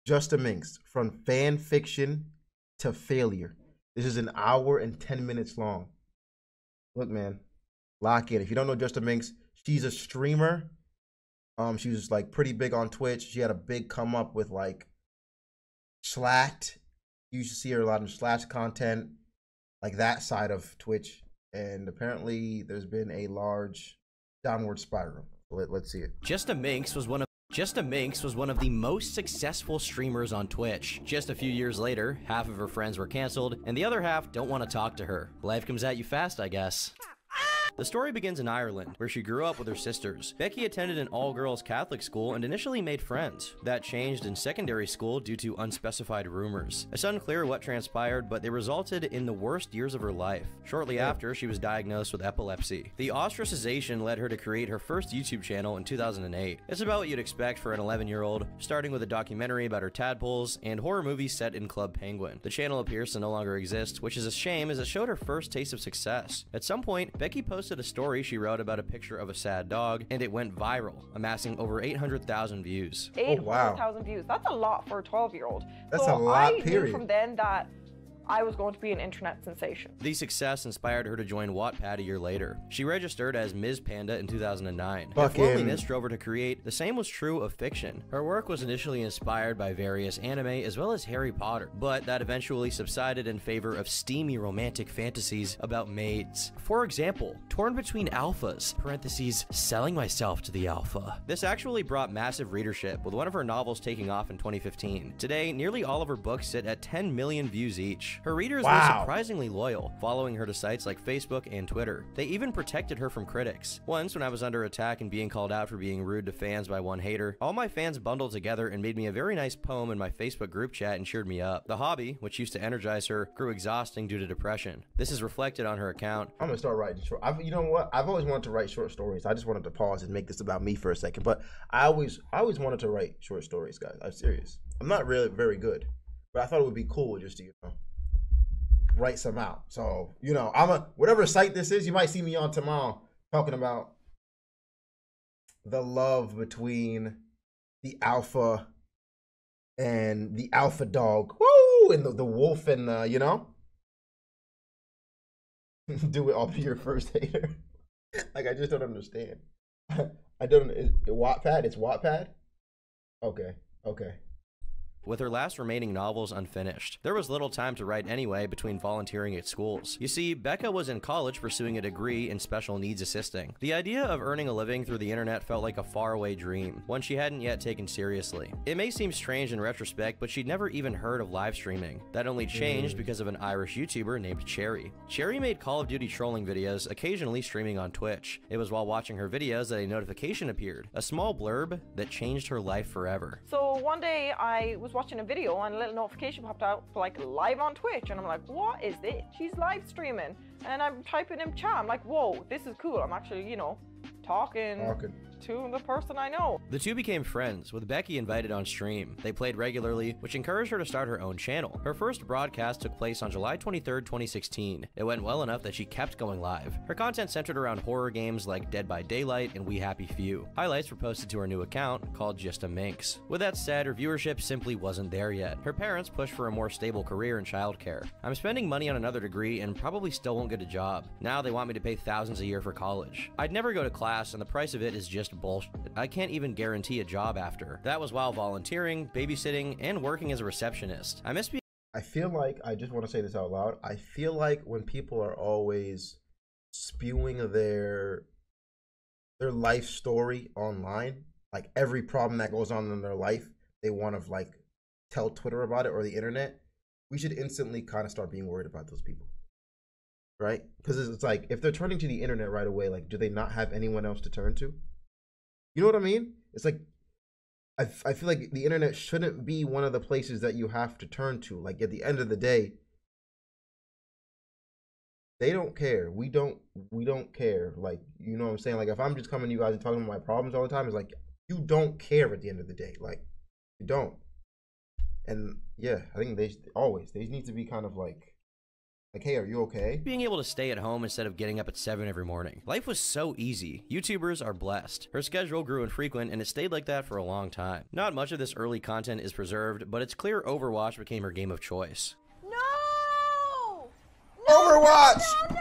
JustaMinx, from fan fiction to failure. This is an hour and 10 minutes long. Look, man, lock in. If you don't know JustaMinx, she's a streamer. She was like pretty big on Twitch. She had a big come up with like Slacked. You used to see her a lot of Slash content, like that side of Twitch. And apparently there's been a large downward spiral. Let's see it. JustaMinx was one of the most successful streamers on Twitch. Just a few years later, half of her friends were canceled, and the other half don't want to talk to her. Life comes at you fast, I guess. The story begins in Ireland, where she grew up with her sisters. Becky attended an all-girls Catholic school and initially made friends. That changed in secondary school due to unspecified rumors. It's unclear what transpired, but they resulted in the worst years of her life. Shortly after, she was diagnosed with epilepsy. The ostracization led her to create her first YouTube channel in 2008. It's about what you'd expect for an 11-year-old, starting with a documentary about her tadpoles and horror movies set in Club Penguin. The channel appears to no longer exist, which is a shame as it showed her first taste of success. At some point, Becky posted a story she wrote about a picture of a sad dog, and it went viral, amassing over 800,000 views. 800,000 views. That's a lot for a 12-year-old. That's a lot, I period. knew from then that I was going to be an internet sensation. The success inspired her to join Wattpad a year later. She registered as Ms. Panda in 2009. If loneliness drove her to create, the same was true of fiction. Her work was initially inspired by various anime as well as Harry Potter, but that eventually subsided in favor of steamy romantic fantasies about maids. For example, Torn Between Alphas, parentheses, selling myself to the alpha. This actually brought massive readership, with one of her novels taking off in 2015. Today, nearly all of her books sit at 10 million views each. Her readers were surprisingly loyal, following her to sites like Facebook and Twitter. They even protected her from critics. Once, when I was under attack and being called out for being rude to fans by one hater, all my fans bundled together and made me a very nice poem in my Facebook group chat and cheered me up. The hobby, which used to energize her, grew exhausting due to depression. This is reflected on her account. I'm gonna start writing short. You know what? I've always wanted to write short stories. I just wanted to pause and make this about me for a second. But I always wanted to write short stories, guys. I'm serious. I'm not really very good, but I thought it would be cool just to, write some out. So, whatever site this is, you might see me on tomorrow talking about the love between the alpha and the alpha dog. Woo! And the wolf and, do it all be your first hater. Like, I just don't understand. I don't, Wattpad? It's Wattpad? Okay. With her last remaining novels unfinished. There was little time to write anyway between volunteering at schools. You see, Becca was in college pursuing a degree in special needs assisting. The idea of earning a living through the internet felt like a faraway dream, one she hadn't yet taken seriously. It may seem strange in retrospect, but she'd never even heard of live streaming. That only changed because of an Irish YouTuber named Cherry. Cherry made Call of Duty trolling videos, occasionally streaming on Twitch. It was while watching her videos that a notification appeared, a small blurb that changed her life forever. So one day I was watching a video and a little notification popped out like live on Twitch, and I'm like, what is this? She's live streaming, and I'm typing in chat. I'm like, whoa, this is cool. I'm actually, talking to the person I know. The two became friends, with Becky invited on stream. They played regularly, which encouraged her to start her own channel. Her first broadcast took place on July 23rd, 2016. It went well enough that she kept going live. Her content centered around horror games like Dead by Daylight and We Happy Few. Highlights were posted to her new account, called JustaMinx. With that said, her viewership simply wasn't there yet. Her parents pushed for a more stable career in childcare. I'm spending money on another degree and probably still won't get a job. Now they want me to pay thousands a year for college. I'd never go to class, and the price of it is just bullshit. I can't even guarantee a job after. That was while volunteering, babysitting, and working as a receptionist. I feel like, I just want to say this out loud, I feel like when people are always spewing their life story online, like every problem that goes on in their life, they want to tell Twitter about it or the internet, we should instantly kind of start being worried about those people. Right? Because it's like, if they're turning to the internet right away, do they not have anyone else to turn to? You know what I mean? It's like, I feel like the internet shouldn't be one of the places that you have to turn to. Like, at the end of the day, they don't care. We don't care. Like, you know what I'm saying? Like, if I'm just coming to you guys and talking about my problems all the time, it's like, you don't care at the end of the day. Like, you don't. And yeah, I think they need to be kind of like Like, hey, are you okay? Being able to stay at home instead of getting up at 7 every morning. Life was so easy. YouTubers are blessed. Her schedule grew infrequent and it stayed like that for a long time. Not much of this early content is preserved, but it's clear Overwatch became her game of choice. No! Overwatch! No!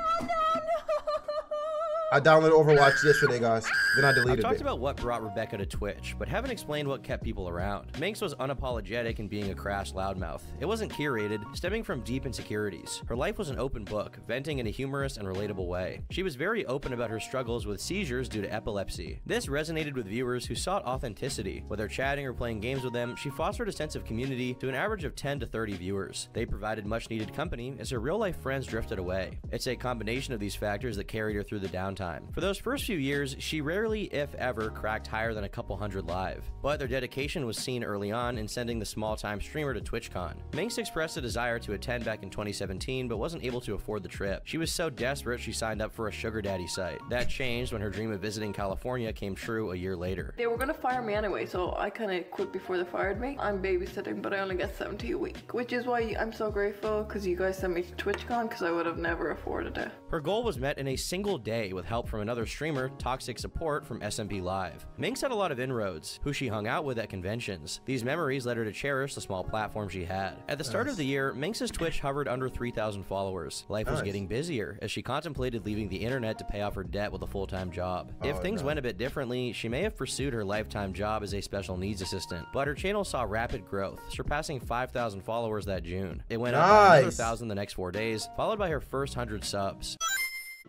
I downloaded Overwatch yesterday, guys. Then I deleted it. I've talked about what brought Rebecca to Twitch, but haven't explained what kept people around. Minx was unapologetic in being a crass loudmouth. It wasn't curated, stemming from deep insecurities. Her life was an open book, venting in a humorous and relatable way. She was very open about her struggles with seizures due to epilepsy. This resonated with viewers who sought authenticity. Whether chatting or playing games with them, she fostered a sense of community to an average of 10 to 30 viewers. They provided much needed company as her real-life friends drifted away. It's a combination of these factors that carried her through the downtime. For those first few years, she rarely, if ever, cracked higher than a couple hundred live. But their dedication was seen early on in sending the small-time streamer to TwitchCon. Minx expressed a desire to attend back in 2017, but wasn't able to afford the trip. She was so desperate she signed up for a sugar daddy site. That changed when her dream of visiting California came true a year later. They were gonna fire me anyway, so I kinda quit before they fired me. I'm babysitting, but I only get 70 a week, which is why I'm so grateful because you guys sent me to TwitchCon because I would have never afforded it. Her goal was met in a single day with help from another streamer, Toxic Support from SMP Live. Minx had a lot of inroads, who she hung out with at conventions. These memories led her to cherish the small platform she had. At the start of the year, Minx's Twitch hovered under 3,000 followers. Life was getting busier as she contemplated leaving the internet to pay off her debt with a full-time job. If things went a bit differently, she may have pursued her lifetime job as a special needs assistant, but her channel saw rapid growth, surpassing 5,000 followers that June. It went up by another 1,000 the next 4 days, followed by her first 100 subs.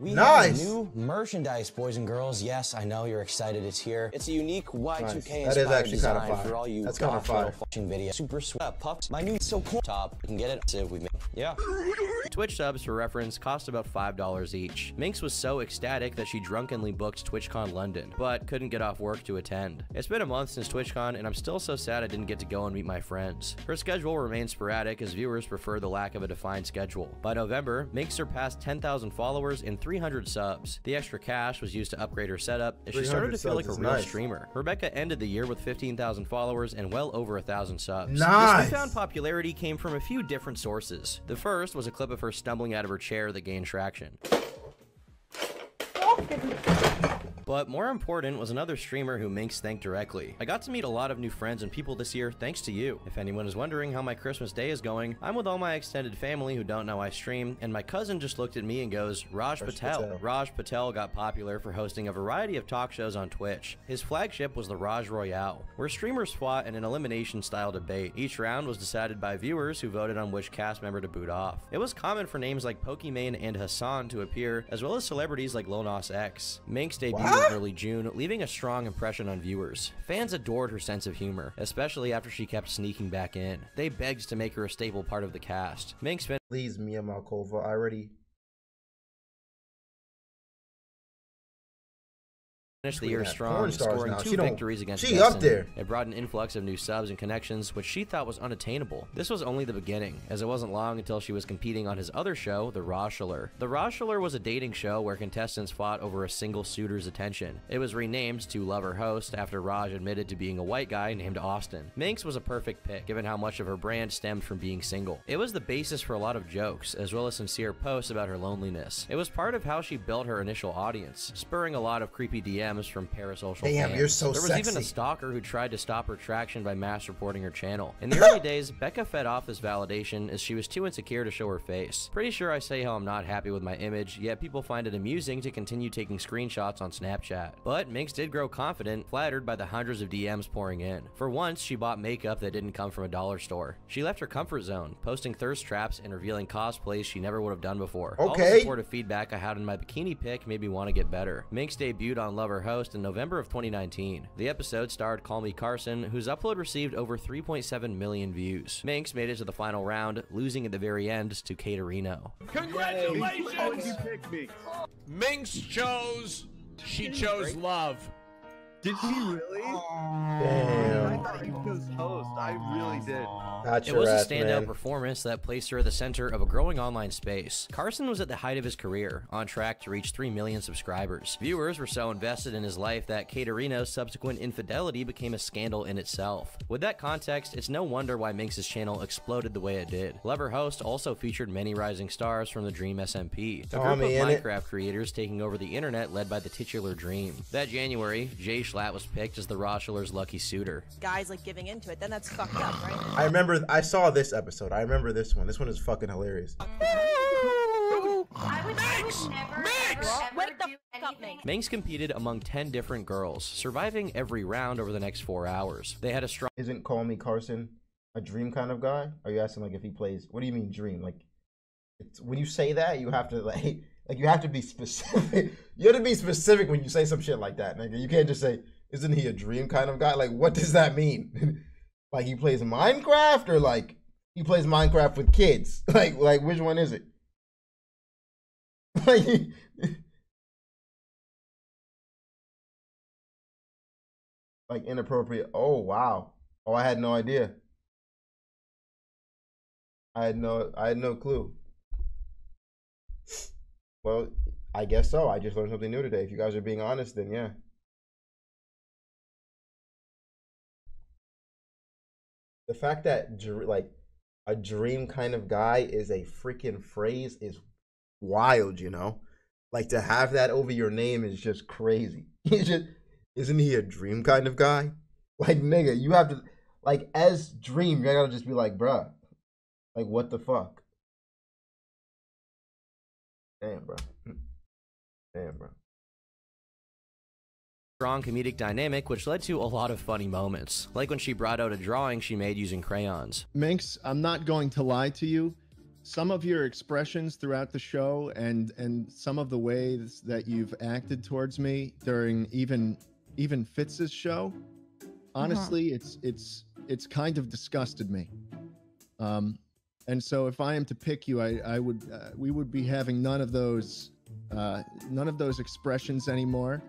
We have new merchandise, boys and girls. Yes, I know you're excited. It's here. It's a unique Y2K inspired design for all you watching video. Super sweat puffs. My new so cool top. You can get it. So we made. Yeah. Twitch subs, for reference, cost about $5 each. Minx was so ecstatic that she drunkenly booked TwitchCon London, but couldn't get off work to attend. It's been a month since TwitchCon, and I'm still so sad I didn't get to go and meet my friends. Her schedule remains sporadic as viewers prefer the lack of a defined schedule. By November, Minx surpassed 10,000 followers and 300 subs. The extra cash was used to upgrade her setup as she started to feel like a real streamer. Rebecca ended the year with 15,000 followers and well over 1,000 subs. This newfound popularity came from a few different sources. The first was a clip of her stumbling out of her chair that gained traction. But more important was another streamer who Minx thanked directly. I got to meet a lot of new friends and people this year thanks to you. If anyone is wondering how my Christmas day is going, I'm with all my extended family who don't know I stream, and my cousin just looked at me and goes, Raj Patel. Raj Patel got popular for hosting a variety of talk shows on Twitch. His flagship was the Raj Royale, where streamers fought in an elimination-style debate. Each round was decided by viewers who voted on which cast member to boot off. It was common for names like Pokimane and Hassan to appear, as well as celebrities like Lil Nas X. Minx debuted in early June, leaving a strong impression on viewers. Fans adored her sense of humor, especially after she kept sneaking back in. They begged to make her a staple part of the cast. Minx Please, Mia Malkova, I already finished the year strong, scoring 2 victories against She up there. It brought an influx of new subs and connections, which she thought was unattainable. This was only the beginning, as it wasn't long until she was competing on his other show, The Rajler. The Rajler was a dating show where contestants fought over a single suitor's attention. It was renamed to Lover Host after Raj admitted to being a white guy named Austin. Minx was a perfect pick, given how much of her brand stemmed from being single. It was the basis for a lot of jokes, as well as sincere posts about her loneliness. It was part of how she built her initial audience, spurring a lot of creepy DMs from parasocial fans. You're so There was sexy. even a stalker who tried to stop her traction by mass reporting her channel. In the early days, Becca fed off this validation as she was too insecure to show her face. Pretty sure I say how I'm not happy with my image, yet people find it amusing to continue taking screenshots on Snapchat. But Minx did grow confident, flattered by the hundreds of DMs pouring in. For once, she bought makeup that didn't come from a dollar store. She left her comfort zone, posting thirst traps and revealing cosplays she never would have done before. All the supportive feedback I had in my bikini pic made me want to get better. Minx debuted on Lover Host in November of 2019. The episode starred Call Me Carson, whose upload received over 3.7 million views. Minx made it to the final round, losing at the very end to Caterino. Congratulations! Minx chose love. Did he really? Damn. I thought he was host. I really did. It was a standout performance that placed her at the center of a growing online space. Carson was at the height of his career, on track to reach 3 million subscribers. Viewers were so invested in his life that Caterino's subsequent infidelity became a scandal in itself. With that context, it's no wonder why Minx's channel exploded the way it did. Lover Host also featured many rising stars from the Dream SMP, a group of Minecraft creators taking over the internet led by the titular Dream. That January, Jay Schlatt was picked as the Rocheller's lucky suitor. Guys like giving into it, then that's fucked up, right? I remember, I saw this episode. I remember this one. This one is fucking hilarious. Minx competed among 10 different girls, surviving every round over the next 4 hours. They had a strong— Isn't Call Me Carson a dream kind of guy? Are you asking like if he plays? What do you mean dream? Like, it's, when you say that, you have to like you have to be specific. You have to be specific when you say some shit like that, nigga. You can't just say, isn't he a dream kind of guy? Like, what does that mean? Like he plays Minecraft, or like he plays Minecraft with kids? Like which one is it? Like inappropriate. Oh wow. Oh, I had no idea. I had no clue. Well, I guess so. I just learned something new today. If you guys are being honest, then yeah. The fact that like a dream kind of guy is a freaking phrase is wild, you know? Like to have that over your name is just crazy. Isn't he a dream kind of guy? Like, nigga, you have to, like, as Dream, you gotta just be like, bruh, like, what the fuck? Damn, bro. Damn, bro. Strong comedic dynamic, which led to a lot of funny moments, like when she brought out a drawing she made using crayons. Minx, I'm not going to lie to you. Some of your expressions throughout the show and some of the ways that you've acted towards me during even Fitz's show, honestly, it's kind of disgusted me. And so if I am to pick you, I would we would be having none of those expressions anymore.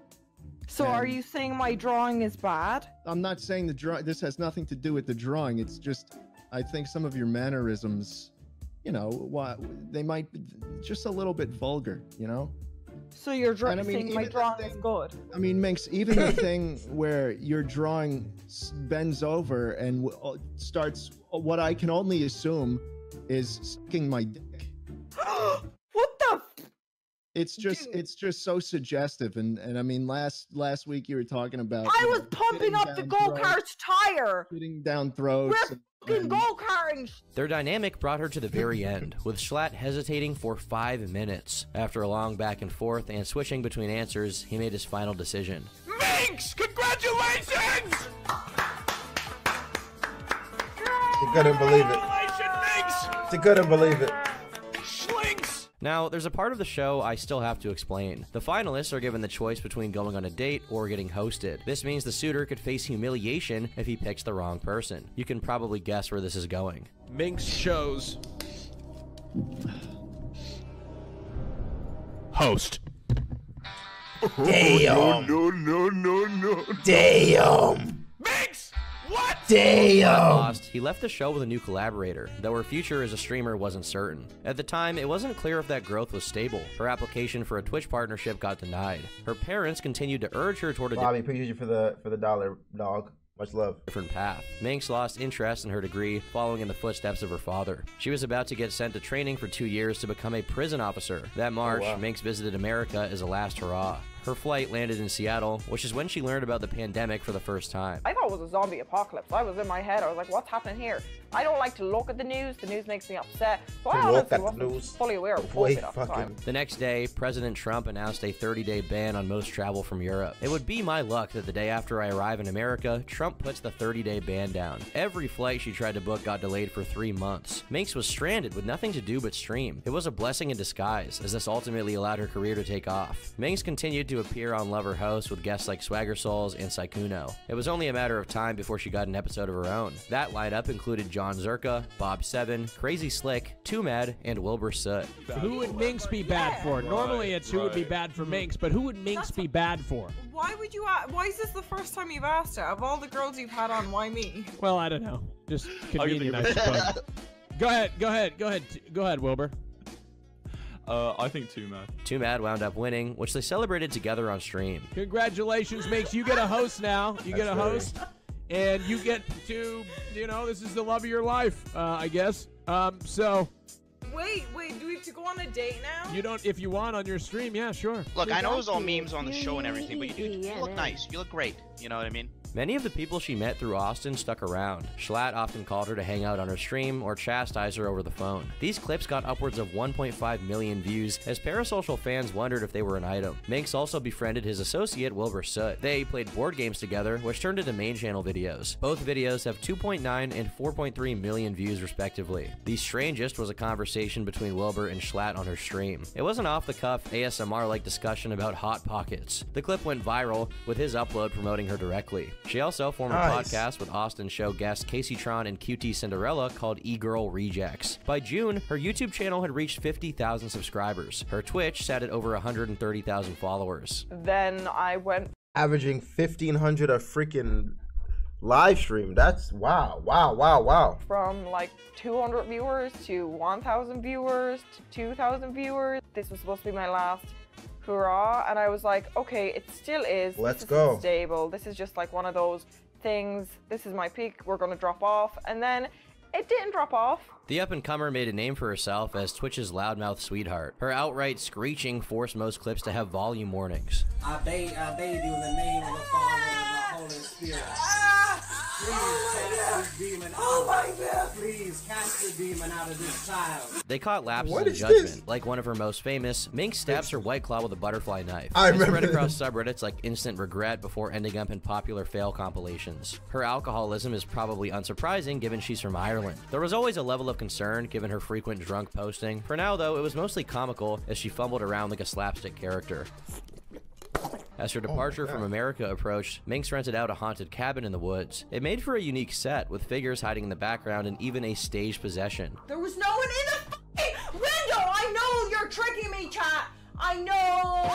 So are you saying my drawing is bad? I'm not saying the drawing. This has nothing to do with the drawing. It's just I think some of your mannerisms, you know, they might be just a little bit vulgar, you know. So you're saying my drawing is good? I mean, Minx, even the thing where your drawing bends over and starts what I can only assume is sucking my dick. What the? It's just so suggestive, and I mean, last week you were talking about I was pumping up the go-kart's tire, shooting down throats. We're fucking go-karting. Their dynamic brought her to the very end, with Schlatt hesitating for 5 minutes. After a long back and forth and switching between answers, he made his final decision. Minx, congratulations! You couldn't believe it. You couldn't believe it. Now, there's a part of the show I still have to explain. The finalists are given the choice between going on a date or getting hosted. This means the suitor could face humiliation if he picks the wrong person. You can probably guess where this is going. Minx chose host. Damn. No. Damn. Minx! What? Damn! Lost, he left the show with a new collaborator, though her future as a streamer wasn't certain. At the time, it wasn't clear if that growth was stable. Her application for a Twitch partnership got denied. Her parents continued to urge her toward a Bobby, appreciate you for the dollar, dog. Much love. Different path. Minx lost interest in her degree, following in the footsteps of her father. She was about to get sent to training for 2 years to become a prison officer. That March, Minx visited America as a last hurrah. Her flight landed in Seattle, which is when she learned about the pandemic for the first time. I thought it was a zombie apocalypse. I was in my head. I was like, what's happening here? I don't like to look at the news. The news makes me upset. So I honestly wasn't fully aware of COVID at the time. The next day, President Trump announced a 30-day ban on most travel from Europe. It would be my luck that the day after I arrive in America, Trump puts the 30-day ban down. Every flight she tried to book got delayed for 3 months. Minx was stranded with nothing to do but stream. It was a blessing in disguise, as this ultimately allowed her career to take off. Minx continued to appear on Lover House with guests like Swagger Souls and Saikuno. It was only a matter of time before she got an episode of her own. That lineup included John Zerka, Bob7, Crazy Slick, Too Mad, and Wilbur Soot. Who would Minx be bad for? Normally it's who would be bad for Minx, but who would Minx be bad for? Why would you why is this the first time you've asked it? Of all the girls you've had on, why me? Well, I don't know. Just convenient, I suppose. Go ahead, Wilbur. I think Too Mad. Too Mad wound up winning, which they celebrated together on stream. Congratulations, Minx. You get a host now. You get a host. And you get to, you know, this is the love of your life, I guess. So... Wait, do we have to go on a date now? You don't, if you want on your stream, yeah, sure. Look, I know it was all memes on the show and everything, but you look nice. You look great. You know what I mean? Many of the people she met through Austin stuck around. Schlatt often called her to hang out on her stream or chastise her over the phone. These clips got upwards of 1.5 million views as parasocial fans wondered if they were an item. Minx also befriended his associate Wilbur Soot. They played board games together, which turned into main channel videos. Both videos have 2.9 and 4.3 million views respectively. The strangest was a conversation between Wilbur and Schlatt on her stream. It was an off-the-cuff ASMR-like discussion about Hot Pockets. The clip went viral, with his upload promoting her directly. She also formed a podcast with Austin show guests Casey Tron and QT Cinderella called E-Girl Rejects. By June, her YouTube channel had reached 50,000 subscribers. Her Twitch sat at over 130,000 followers. Then I went... Averaging 1,500 a freaking live stream. That's wow. From like 200 viewers to 1,000 viewers to 2,000 viewers. This was supposed to be my last hurrah, and I was like, okay, it still is. Let's go. Stable. This is just like one of those things. This is my peak. We're gonna drop off, and then it didn't drop off. The up-and-comer made a name for herself as Twitch's loudmouth sweetheart. Her outright screeching forced most clips to have volume warnings. I bathe you in the name of the Father and the Holy Spirit. Please cast this demon out. Please cast the demon out of this child. They caught lapses in judgment. Like one of her most famous, Minx stabs her White Claw with a butterfly knife. I remember spread across subreddits like Instant Regret before ending up in popular fail compilations. Her alcoholism is probably unsurprising given she's from Ireland. There was always a level of concern given her frequent drunk posting. For now though, it was mostly comical as she fumbled around like a slapstick character. As her departure from America approached, Minx rented out a haunted cabin in the woods. It made for a unique set, with figures hiding in the background and even a staged possession. There was no one in the f***ing window! I know you're tricking me, chat! I know!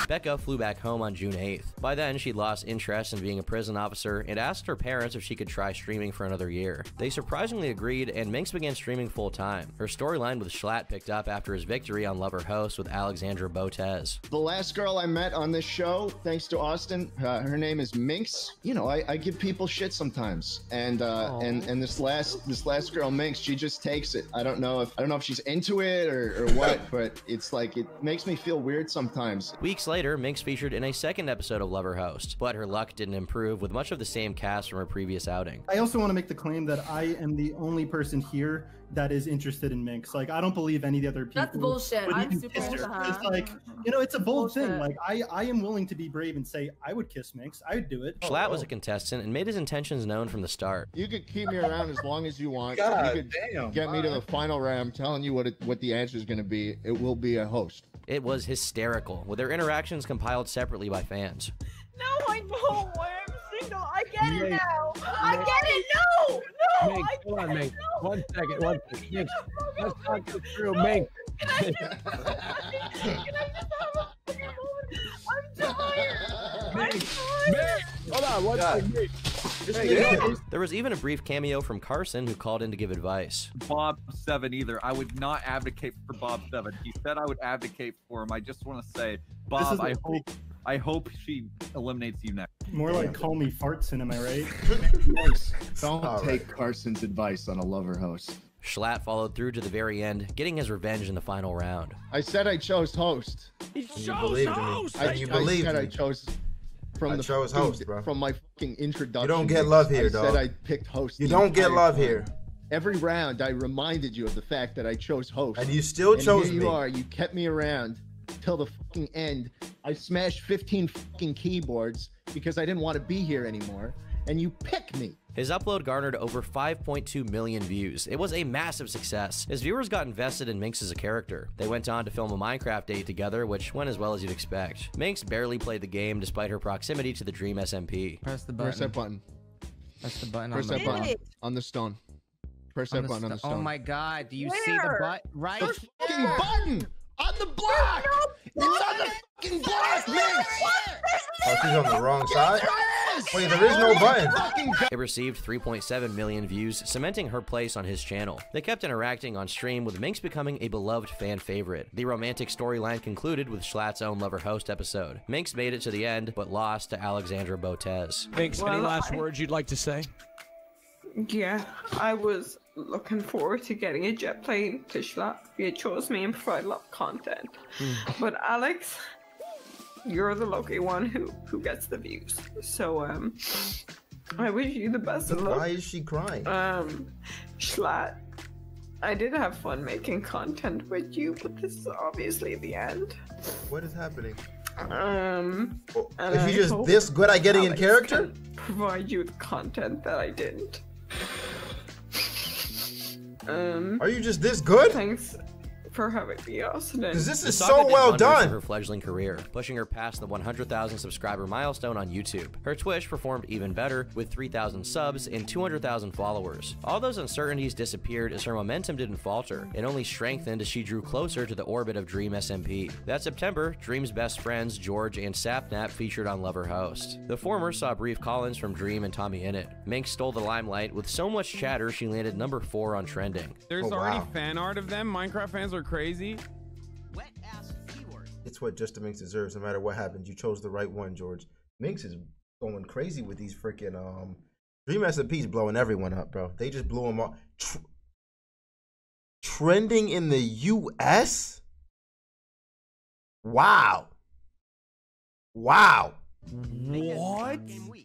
Becca flew back home on June 8th. By then, she'd lost interest in being a prison officer and asked her parents if she could try streaming for another year. They surprisingly agreed, and Minx began streaming full-time. Her storyline with Schlatt picked up after his victory on Lover Host with Alexandra Botez. The last girl I met on this show, thanks to Austin, her name is Minx. You know, I give people shit sometimes, and this last girl, Minx, she just takes it. I don't know if she's into it or what, but it's like it makes me feel weird sometimes. Weeks later, Minx featured in a second episode of Lover Host, but her luck didn't improve with much of the same cast from her previous outing. I also want to make the claim that I am the only person here that is interested in Minx. Like, I don't believe any of the other people. That's bullshit. I'm super into her. It's like, you know, it's a bold thing. Like, I am willing to be brave and say, I would kiss Minx. I would do it. Schlatt was a contestant and made his intentions known from the start. You could keep me around as long as you want. God, you could get me to the final round. I'm telling you what the answer is going to be. It will be a host. It was hysterical, with their interactions compiled separately by fans. No, I know why I'm single. I get it now. I get it. No, Minx, hold on, Minx. 1 second. Minx, let's talk this through, Minx. Can I just have a fucking moment? I'm tired. Minx, hold on, 1 second, Minx. There was even a brief cameo from Carson, who called in to give advice. Bob7 either. I would not advocate for Bob7. He said I would advocate for him. I just want to say, Bob, I hope she eliminates you next. More like call me fartson, am I right? Don't take Carson's advice on a Lover Host. Schlatt followed through to the very end, getting his revenge in the final round. I said I chose host. You believed me. I said I chose host, bro. From my fucking introduction. You don't get love here, dog. I said I picked host. You don't get love here. Every round, I reminded you of the fact that I chose host. And you still chose me. Here you are. You kept me around till the fucking end. I smashed 15 fucking keyboards because I didn't want to be here anymore. And you picked me. His upload garnered over 5.2 million views. It was a massive success. His viewers got invested in Minx as a character. They went on to film a Minecraft date together, which went as well as you'd expect. Minx barely played the game despite her proximity to the Dream SMP. Press the button. Press that button. Press the button on the stone. Press that button on the stone. Oh my God! Do you see the button? Right. The fucking button on the block. It's on the fucking block, man. Oh, she's on the wrong side? Wait, there is no button. It received 3.7 million views, cementing her place on his channel. They kept interacting on stream, with Minx becoming a beloved fan favorite. The romantic storyline concluded with Schlatt's own Lover Host episode. Minx made it to the end, but lost to Alexandra Botez. Minx, any last words you'd like to say? Yeah, I was looking forward to getting a jet plane to Schlatt. You chose me and provide a lot of content. But Alex, you're the lucky one who gets the views. So I wish you the best of luck. Why is she crying? Schlatt, I did have fun making content with you, but this is obviously the end. What is happening? Is she just this good at getting in character? Provide you the content that I didn't. Are you just this good? Thanks for having me, Austin. Because this The is saga so did well wonders done. for her fledgling career, pushing her past the 100,000 subscriber milestone on YouTube. Her Twitch performed even better, with 3,000 subs and 200,000 followers. All those uncertainties disappeared as her momentum didn't falter. It only strengthened as she drew closer to the orbit of Dream SMP. That September, Dream's best friends, George and Sapnap, featured on Lover Host. The former saw brief call-ins from Dream and Tommy Innit. Minx stole the limelight. With so much chatter, she landed number 4 on trending. There's already fan art of them. Minecraft fans are crazy. It's what JustaMinx deserves, no matter what happens. You chose the right one, George. Minx is going crazy with these freaking Dream SMP's blowing everyone up, bro. They just blew them up. Trending in the US? Wow. Wow. What?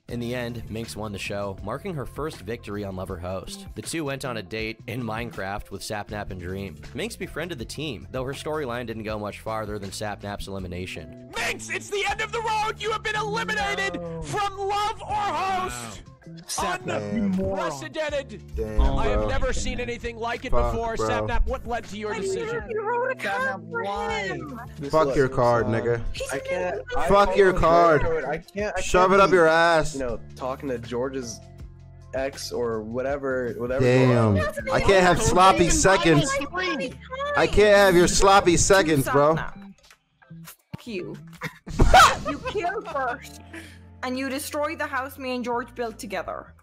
In the end, Minx won the show, marking her first victory on Lover Host. The two went on a date in Minecraft with Sapnap and Dream. Minx befriended the team, though her storyline didn't go much farther than Sapnap's elimination. Minx, it's the end of the road. You have been eliminated from Love or Host. Unprecedented. Damn, I have bro. never seen anything like it Fuck, before. bro. Sapnap, what led to your decision? You wrote a card for him. Fuck your card, nigga. I can't. Fuck your card. I can't. Shove it up your ass. You know, talking to George's ex or whatever. Damn. I can't have sloppy seconds. I can't have your sloppy seconds, bro. Fuck you. You killed Bert. And you destroyed the house me and George built together.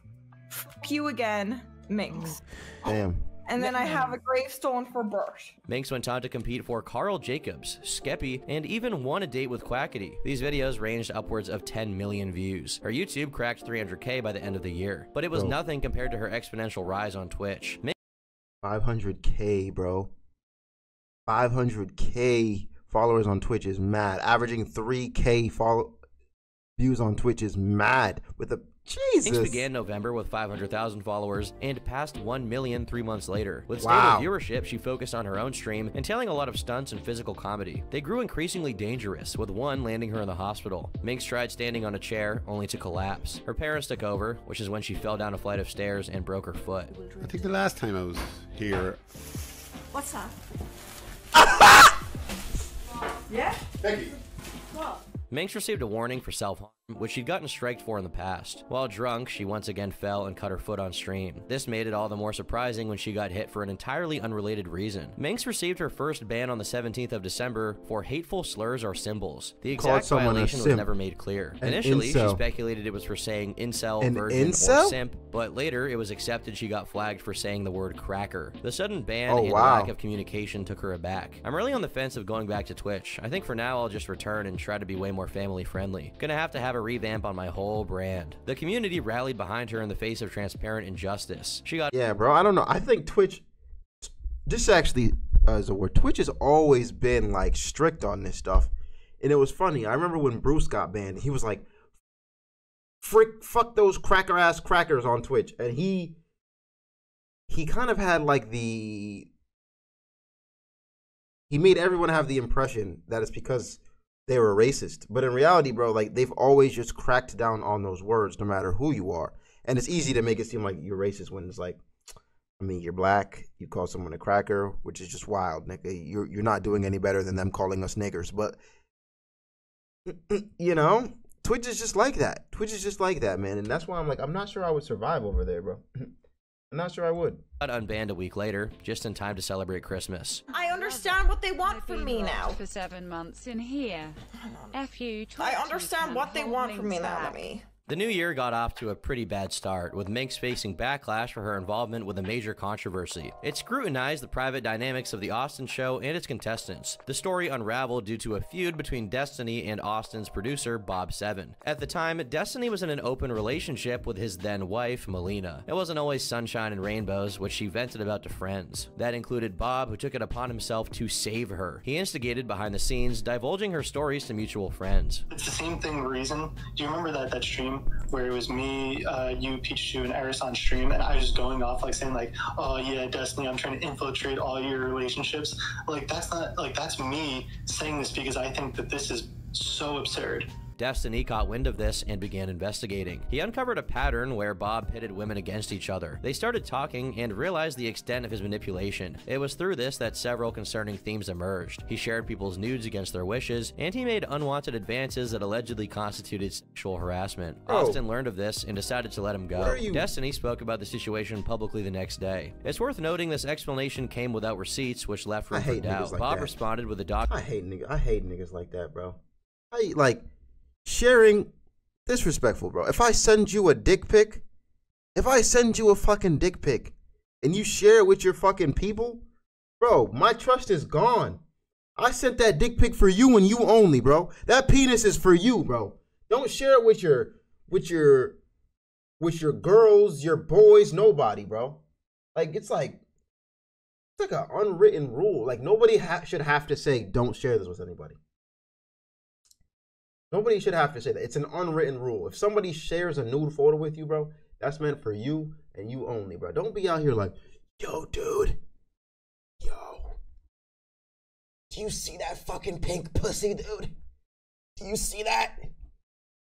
Fuck you again, Minx. Damn. And then I have a gravestone for Bert. Minx went on to compete for Carl Jacobs, Skeppy, and even won a date with Quackity. These videos ranged upwards of 10 million views. Her YouTube cracked 300K by the end of the year, but it was nothing compared to her exponential rise on Twitch. 500K, bro. 500K followers on Twitch is mad. Averaging 3K views on Twitch is mad. With a Jesus. Minx began November with 500,000 followers and passed 1 million 3 months later. With stable viewership, she focused on her own stream and telling a lot of stunts and physical comedy. They grew increasingly dangerous, with one landing her in the hospital. Minx tried standing on a chair, only to collapse. Her parents took over, which is when she fell down a flight of stairs and broke her foot. I think the last time I was here. What's that? Yeah? Thank you. What? Minx received a warning for self-harm, which she'd gotten striked for in the past. While drunk, she once again fell and cut her foot on stream. This made it all the more surprising when she got hit for an entirely unrelated reason. Minx received her first ban on the 17th of December for hateful slurs or symbols. The exact violation was never made clear. Initially, she speculated it was for saying incel, virgin, or simp, but later it was accepted she got flagged for saying the word cracker. The sudden ban and lack of communication took her aback. I'm really on the fence of going back to Twitch. I think for now I'll just return and try to be way more family friendly. Gonna have a revamp on my whole brand. The community rallied behind her in the face of transparent injustice. She got— Yeah, bro, I don't know. I think Twitch, this actually is a word. Twitch has always been like strict on this stuff. And it was funny. I remember when Bruce got banned, he was like, fuck those cracker ass crackers on Twitch. And he kind of had like he made everyone have the impression that it's because they were racist. But in reality, bro, like they've always just cracked down on those words no matter who you are. And it's easy to make it seem like you're racist when it's like, I mean, you're black, you call someone a cracker, which is just wild, nigga. You're not doing any better than them calling us niggers. But you know, Twitch is just like that. Twitch is just like that, man. And that's why I'm like, I'm not sure I would survive over there, bro. I'm not sure I would. Got unbanned a week later, just in time to celebrate Christmas. I understand what they want from me now. For 7 months in here. F you. I understand what they want from me now, Lemmy. The new year got off to a pretty bad start, with Minx facing backlash for her involvement with a major controversy. It scrutinized the private dynamics of the Austin show and its contestants. The story unraveled due to a feud between Destiny and Austin's producer, Bob Seven. At the time, Destiny was in an open relationship with his then-wife, Melina. It wasn't always sunshine and rainbows, which she vented about to friends. That included Bob, who took it upon himself to save her. He instigated behind the scenes, divulging her stories to mutual friends. It's the same thing, reason. Do you remember that stream where it was me, you, Pikachu, and Eris on stream, and I was just going off like saying like, oh yeah, Destiny, I'm trying to infiltrate all your relationships. Like that's not, like that's me saying this because I think that this is so absurd. Destiny caught wind of this and began investigating. He uncovered a pattern where Bob pitted women against each other. They started talking and realized the extent of his manipulation. It was through this that several concerning themes emerged. He shared people's nudes against their wishes, and he made unwanted advances that allegedly constituted sexual harassment. Austin learned of this and decided to let him go. Destiny spoke about the situation publicly the next day. It's worth noting this explanation came without receipts, which left room for doubt. Bob responded with a document. I hate niggas like that, bro. Sharing, disrespectful, bro. If I send you a dick pic, if I send you a fucking dick pic and you share it with your fucking people, bro, my trust is gone. I sent that dick pic for you and you only, bro. That penis is for you, bro. Don't share it with your girls, your boys, nobody, bro. Like it's like an unwritten rule. Like nobody should have to say don't share this with anybody. Nobody should have to say that. It's an unwritten rule. If somebody shares a nude photo with you, bro, that's meant for you and you only, bro. Don't be out here like, yo, dude. Yo. Do you see that fucking pink pussy, dude? Do you see that?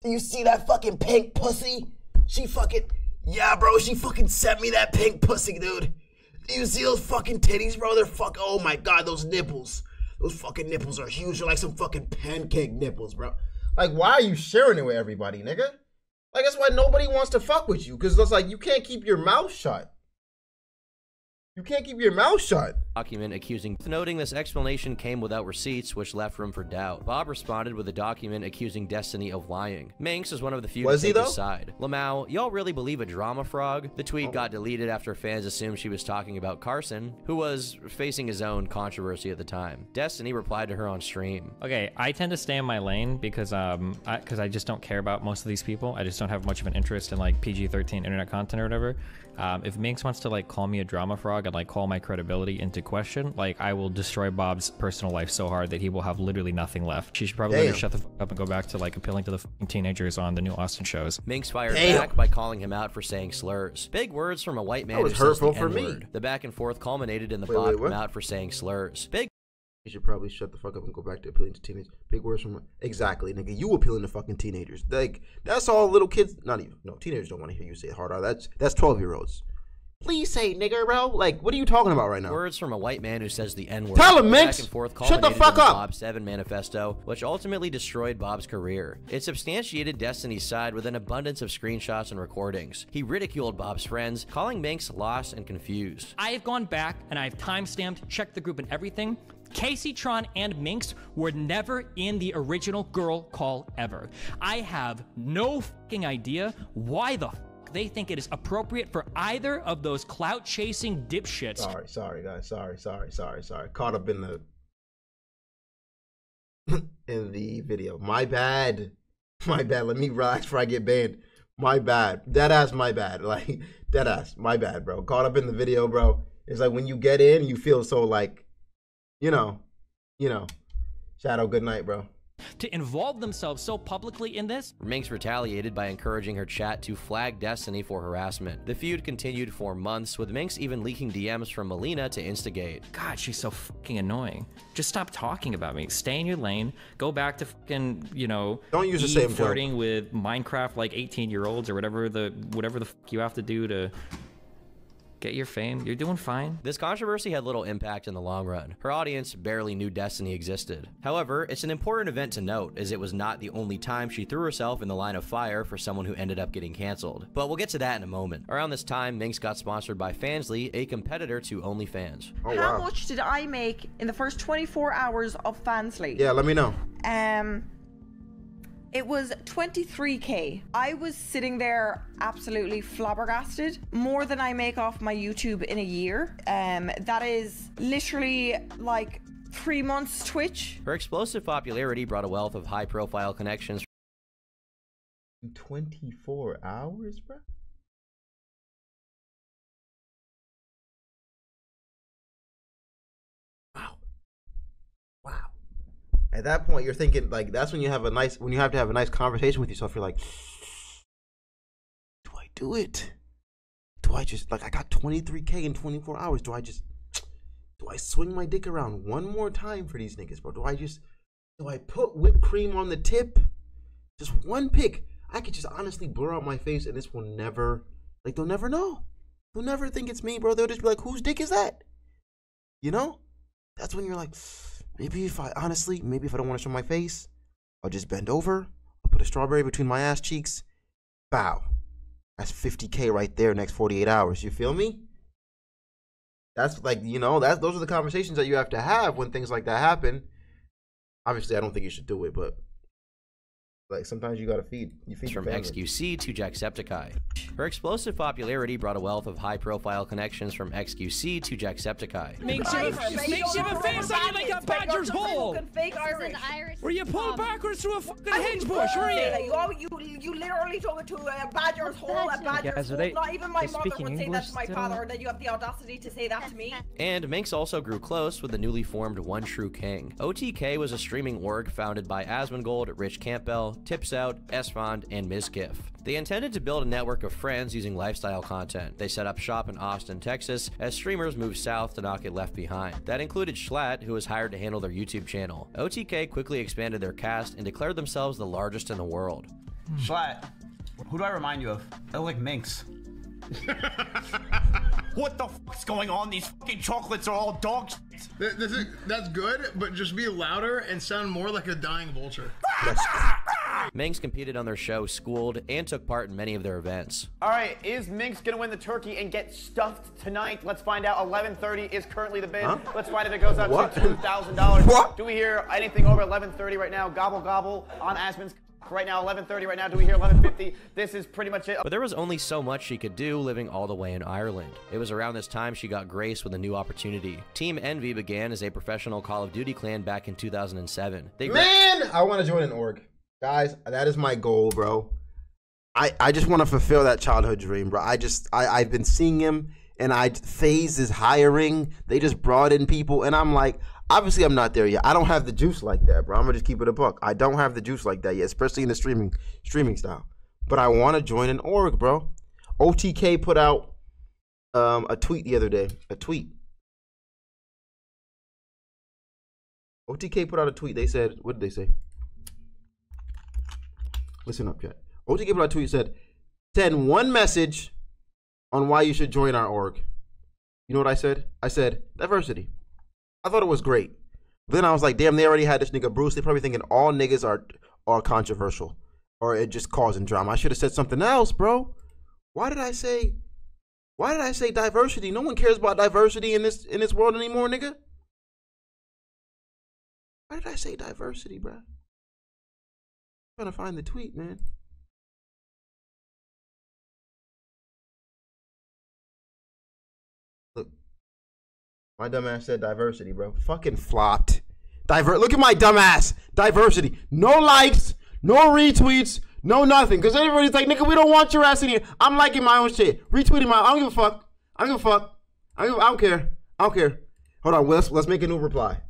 Do you see that fucking pink pussy? Yeah, bro, she fucking sent me that pink pussy, dude. Do you see those fucking titties, bro? Oh my God, those nipples. Those fucking nipples are huge. They're like some fucking pancake nipples, bro. Like, why are you sharing it with everybody, nigga? Like, that's why nobody wants to fuck with you. Because it's like, you can't keep your mouth shut. You can't keep your mouth shut. Document accusing. Noting this explanation came without receipts, which left room for doubt. Bob responded with a document accusing Destiny of lying. Minx is one of the few to take his side. Lamau, y'all really believe a drama frog? The tweet got deleted after fans assumed she was talking about Carson, who was facing his own controversy at the time. Destiny replied to her on stream. Okay, I tend to stay in my lane because I just don't care about most of these people. I just don't have much of an interest in like PG-13 internet content or whatever. If Minx wants to like call me a drama frog and like call my credibility into question, like I will destroy Bob's personal life so hard that he will have literally nothing left. She should probably shut the fuck up and go back to like appealing to the fucking teenagers on the new Austin shows. Minx fired back by calling him out for saying slurs. Big words from a white man who says the N-word. The back and forth culminated in the Bob him out for saying slurs. You should probably shut the fuck up and go back to appealing to teenagers. Big words from exactly, nigga. You appealing to fucking teenagers. Like that's all little kids. Not even. No, teenagers don't want to hear you say hard R. That's 12-year-olds. Please say nigger, bro. Like, what are you talking about right now? Words from a white man who says the N-word. Tell him, Minx. Shut the fuck up. Bob 7 manifesto, which ultimately destroyed Bob's career. It substantiated Destiny's side with an abundance of screenshots and recordings. He ridiculed Bob's friends, calling Minx lost and confused. I have gone back and I've timestamped, checked the group and everything. Casey Tron and Minx were never in the original girl call ever. I have no fucking idea why the they think it is appropriate for either of those clout-chasing dipshits. Sorry, guys. Sorry. Caught up in the in the video. My bad. Let me relax before I get banned. My bad. Deadass, my bad. Like, deadass, my bad, bro. Caught up in the video, bro. It's like when you get in, you feel so like, you know. Shadow, good night, bro. To involve themselves so publicly in this? Minx retaliated by encouraging her chat to flag Destiny for harassment. The feud continued for months, with Minx even leaking DMs from Melina to instigate. God, she's so fucking annoying. Just stop talking about me. Stay in your lane. Go back to fucking, don't use the same flirting with Minecraft like 18-year-olds or whatever the fuck you have to do to get your fame. You're doing fine. This controversy had little impact in the long run. Her audience barely knew Destiny existed. However, it's an important event to note, as it was not the only time she threw herself in the line of fire for someone who ended up getting canceled. But we'll get to that in a moment. Around this time, Minx got sponsored by Fansly, a competitor to OnlyFans. Oh, How wow. much did I make in the first 24 hours of Fansly? Yeah, let me know. It was 23k. I was sitting there absolutely flabbergasted. More than I make off my YouTube in a year. That is literally like 3 months Twitch. Her explosive popularity brought a wealth of high-profile connections. 24 hours, bro? Wow. At that point, you're thinking, like, that's when you have to have a nice conversation with yourself. You're like, do I do it? Do I just, like, I got 23k in 24 hours. Do I swing my dick around one more time for these niggas, bro? Do I put whipped cream on the tip? Just one pick. I could just honestly blur out my face and this will never, like, they'll never know. They'll never think it's me, bro. They'll just be like, whose dick is that? You know? That's when you're like, maybe if I don't want to show my face, I'll just bend over. I'll put a strawberry between my ass cheeks. Bow. That's 50k right there next 48 hours. You feel me? That's like, you know, those are the conversations that you have to have when things like that happen. Obviously, I don't think you should do it, but like sometimes you gotta feed. You feed From your family. XQC to Jacksepticeye. Her explosive popularity brought a wealth of high-profile connections from XQC to Jacksepticeye. Makes you have a face on you like a badger's hole. Fake Irish. Were you pulled backwards through a fucking hedge bush? Were you? You literally took it to a badger's hole, a badger's hole. Not even my mother would say that to my father, and then you have the audacity to say that to me. And Minx also grew close with the newly formed One True King. OTK was a streaming org founded by Asmongold, Rich Campbell, Tips Out, Esfond, and Mizkif. They intended to build a network of friends using lifestyle content. They set up shop in Austin, Texas, as streamers moved south to not get left behind. That included Schlatt, who was hired to handle their YouTube channel. OTK quickly expanded their cast and declared themselves the largest in the world. Schlatt, who do I remind you of? I look like Minx. What the fuck's going on? These fucking chocolates are all dog shit. That's good, but just be louder and sound more like a dying vulture. Minx competed on their show Schooled and took part in many of their events. All right, is Minx gonna win the turkey and get stuffed tonight? Let's find out. 11:30 is currently the bid. Huh? Let's find if it goes up What? to $2,000. What? Do we hear anything over 11:30 right now? Gobble gobble on Asmon's. Right now, 11:30 right now. Do we hear 11:50? This is pretty much it. But there was only so much she could do living all the way in Ireland. It was around this time she got graced with a new opportunity. Team Envy began as a professional Call of Duty clan back in 2007. Man, I want to join an org. Guys, that is my goal, bro. I just want to fulfill that childhood dream, bro. I've been seeing him, and FaZe is hiring. They just brought in people, and I'm like, obviously I'm not there yet. I don't have the juice like that, bro. I'm gonna just keep it a buck. I don't have the juice like that yet, especially in the streaming style. But I want to join an org, bro. OTK put out a tweet the other day. OTK put out a tweet. They said, what did they say? Listen up, chat. OTK put out a tweet, said, send one message on why you should join our org. You know what I said? I said, diversity. I thought it was great. Then I was like, damn, they already had this nigga Bruce. They probably thinking all niggas are controversial or it just causing drama. I should have said something else, bro. Why did I say diversity? No one cares about diversity in this world anymore, nigga. Why did I say diversity, bro? I'm trying to find the tweet, man. Look. My dumbass said diversity, bro. Fucking flopped. Look at my dumbass. Diversity. No likes, no retweets, no nothing. Because everybody's like, nigga, we don't want your ass in here. I'm liking my own shit. Retweeting I don't give a fuck. I don't care. I don't care. Hold on. Let's make a new reply.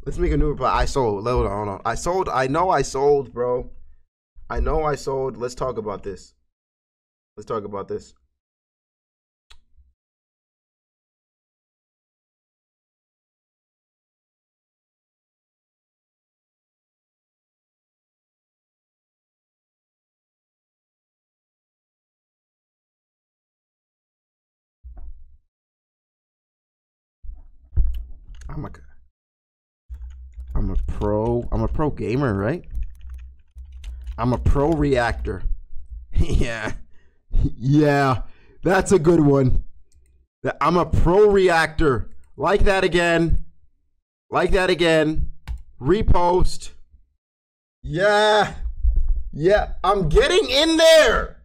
Let's make a new reply. I sold. Hold on. I sold. I know I sold, bro. I know I sold. Let's talk about this. I'm a pro gamer, right? I'm a pro reactor. Yeah. Yeah. That's a good one. I'm a pro reactor. Like that again. Like that again. Repost. Yeah. Yeah. I'm getting in there.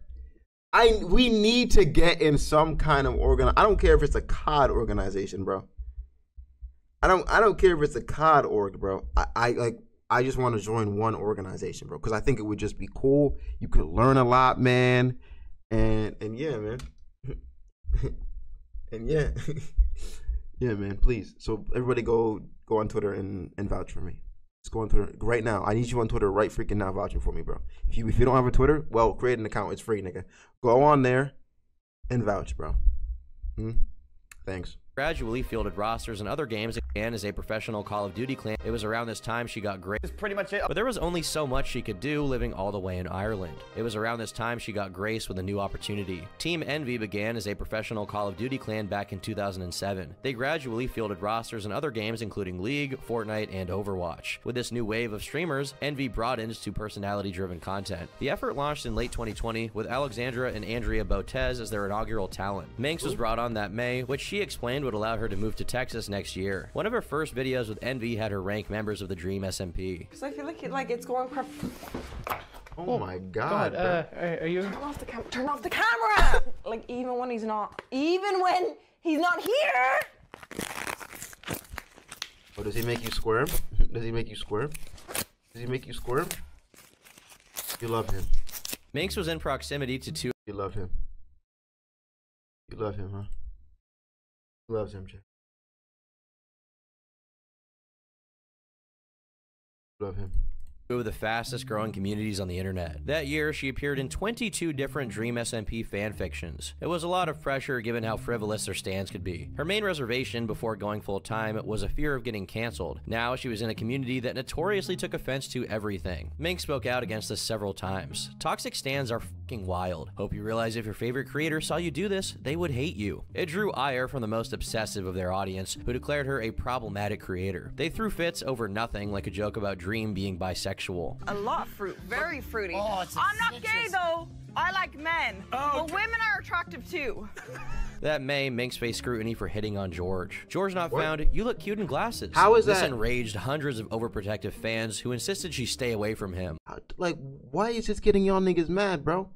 We need to get in some kind of I don't care if it's a COD organization, bro. I don't care if it's a COD org, bro. I just want to join one organization, bro, because I think it would just be cool. You could learn a lot, man. And yeah, man. And yeah. Yeah, man, please. So everybody go on Twitter and vouch for me. Just go on Twitter right now. I need you on Twitter right freaking now vouching for me, bro. If you don't have a Twitter, well, create an account. It's free, nigga. Go on there and vouch, bro. Thanks. Gradually fielded rosters in other games and as a professional Call of Duty clan. It was around this time she got great. That's pretty much it. But there was only so much she could do living all the way in Ireland. It was around this time she got graced with a new opportunity. Team Envy began as a professional Call of Duty clan back in 2007. They gradually fielded rosters in other games including League, Fortnite, and Overwatch. With this new wave of streamers, Envy broadened to personality-driven content. The effort launched in late 2020 with Alexandra and Andrea Botez as their inaugural talent. Minx was brought on that May, which she explained would allow her to move to Texas next year. One of her first videos with Envy had her rank members of the Dream SMP. Because I feel like it's going. Oh my God! Are you? Turn off the camera. Turn off the camera. Like even when he's not here. Oh, does he make you squirm? Does he make you squirm? Does he make you squirm? You love him. Minx was in proximity to two. You love him. You love him, huh? Loves him, Jay. Love him. Two of the fastest growing communities on the internet. That year, she appeared in 22 different Dream SMP fanfictions. It was a lot of pressure given how frivolous their stands could be. Her main reservation before going full-time was a fear of getting canceled. Now, she was in a community that notoriously took offense to everything. Minx spoke out against this several times. Toxic stands are fucking wild. Hope you realize if your favorite creator saw you do this, they would hate you. It drew ire from the most obsessive of their audience, who declared her a problematic creator. They threw fits over nothing, like a joke about Dream being bisexual. A lot of fruit, very fruity. Oh, it's I'm not gay though. I like men. Oh, but women are attractive too. That May, Minx faced scrutiny for hitting on George. George not found, you look cute in glasses. How is this that? enraged hundreds of overprotective fans who insisted she stay away from him. Like, why is this getting y'all niggas mad, bro?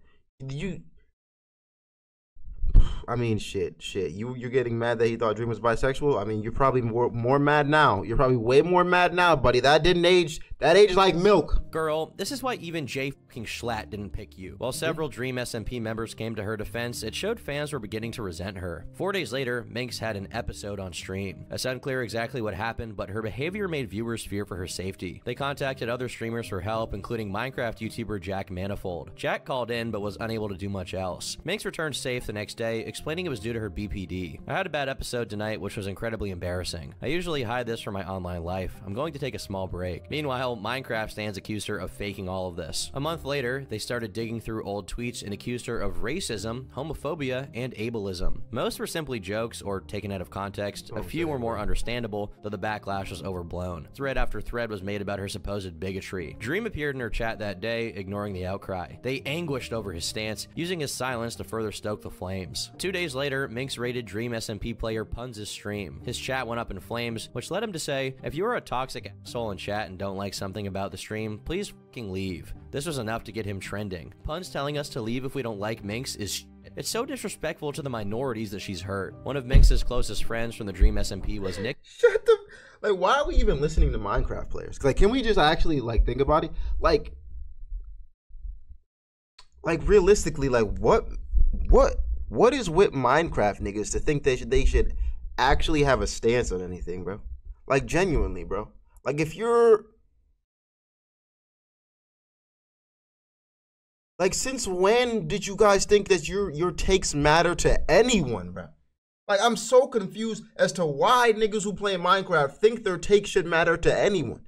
I mean, shit. You're getting mad that he thought Dream was bisexual? I mean, you're probably more mad now. You're probably way more mad now, buddy. That didn't age. That aged like milk. Girl, this is why even Jay fucking Schlatt didn't pick you. While several Dream SMP members came to her defense, it showed fans were beginning to resent her. 4 days later, Minx had an episode on stream. It's unclear exactly what happened, but her behavior made viewers fear for her safety. They contacted other streamers for help, including Minecraft YouTuber Jack Manifold. Jack called in, but was unable to do much else. Minx returned safe the next day, explaining it was due to her BPD. I had a bad episode tonight, which was incredibly embarrassing. I usually hide this from my online life. I'm going to take a small break. Meanwhile, Minecraft stands accused her of faking all of this. A month later, they started digging through old tweets and accused her of racism, homophobia, and ableism. Most were simply jokes or taken out of context. A few were more understandable, though the backlash was overblown. Thread after thread was made about her supposed bigotry. Dream appeared in her chat that day, ignoring the outcry. They anguished over his stance, using his silence to further stoke the flames. 2 days later, Minx raided Dream SMP player Punz's stream. His chat went up in flames, which led him to say, if you are a toxic asshole in chat and don't like something about the stream, please fucking leave. This was enough to get him trending. Punz telling us to leave if we don't like Minx is shit. It's so disrespectful to the minorities that she's hurt. One of Minx's closest friends from the Dream SMP was Nick. Shut the... Like, why are we even listening to Minecraft players? Like, can we just actually, like, think about it? Like realistically, like, what is with Minecraft niggas to think they should actually have a stance on anything, bro? Like, genuinely, bro. Like, if you're... Like, since when did you guys think that your takes matter to anyone, bro? Like, I'm so confused as to why niggas who play Minecraft think their takes should matter to anyone.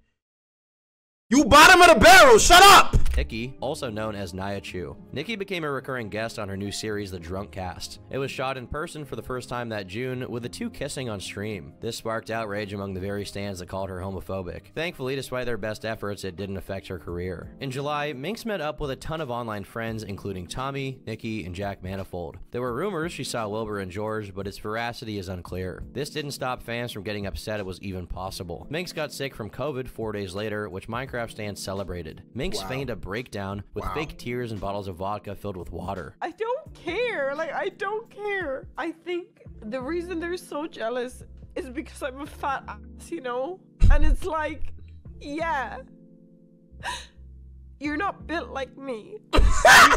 You bottom of the barrel, shut up! Nikki, also known as Nia Chu. Nikki became a recurring guest on her new series, The Drunk Cast. It was shot in person for the first time that June, with the two kissing on stream. This sparked outrage among the very stands that called her homophobic. Thankfully, despite their best efforts, it didn't affect her career. In July, Minx met up with a ton of online friends, including Tommy, Nikki, and Jack Manifold. There were rumors she saw Wilbur and George, but its veracity is unclear. This didn't stop fans from getting upset it was even possible. Minx got sick from COVID 4 days later, which Minecraft stands celebrated. Minx feigned a breakdown with fake tears and bottles of vodka filled with water. I don't care. Like, I don't care. I think the reason they're so jealous is because I'm a fat ass, you know? And it's like, yeah. You're not built like me. You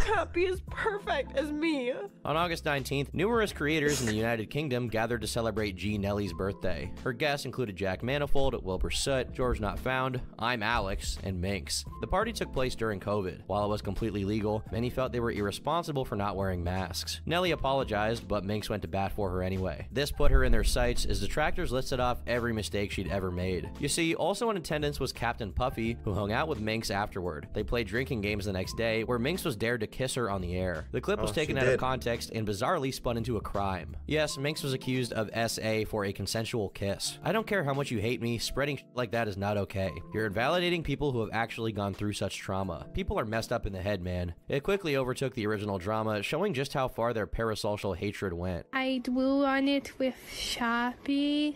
can't be as perfect as me. On August 19th, numerous creators in the United Kingdom gathered to celebrate G. Nelly's birthday. Her guests included Jack Manifold, Wilbur Soot, George Not Found, I'm Alex, and Minx. The party took place during COVID. While it was completely legal, many felt they were irresponsible for not wearing masks. Nelly apologized, but Minx went to bat for her anyway. This put her in their sights as detractors listed off every mistake she'd ever made. You see, also in attendance was Captain Puffy, who hung out with Minx afterward. They played drinking games the next day, where Minx was dared to kiss her on the air. The clip was taken out of context and bizarrely spun into a crime. Yes, Minx was accused of SA for a consensual kiss. I don't care how much you hate me, spreading shit like that is not okay. You're invalidating people who have actually gone through such trauma. People are messed up in the head, man. It quickly overtook the original drama, showing just how far their parasocial hatred went. I drew on it with Sharpie.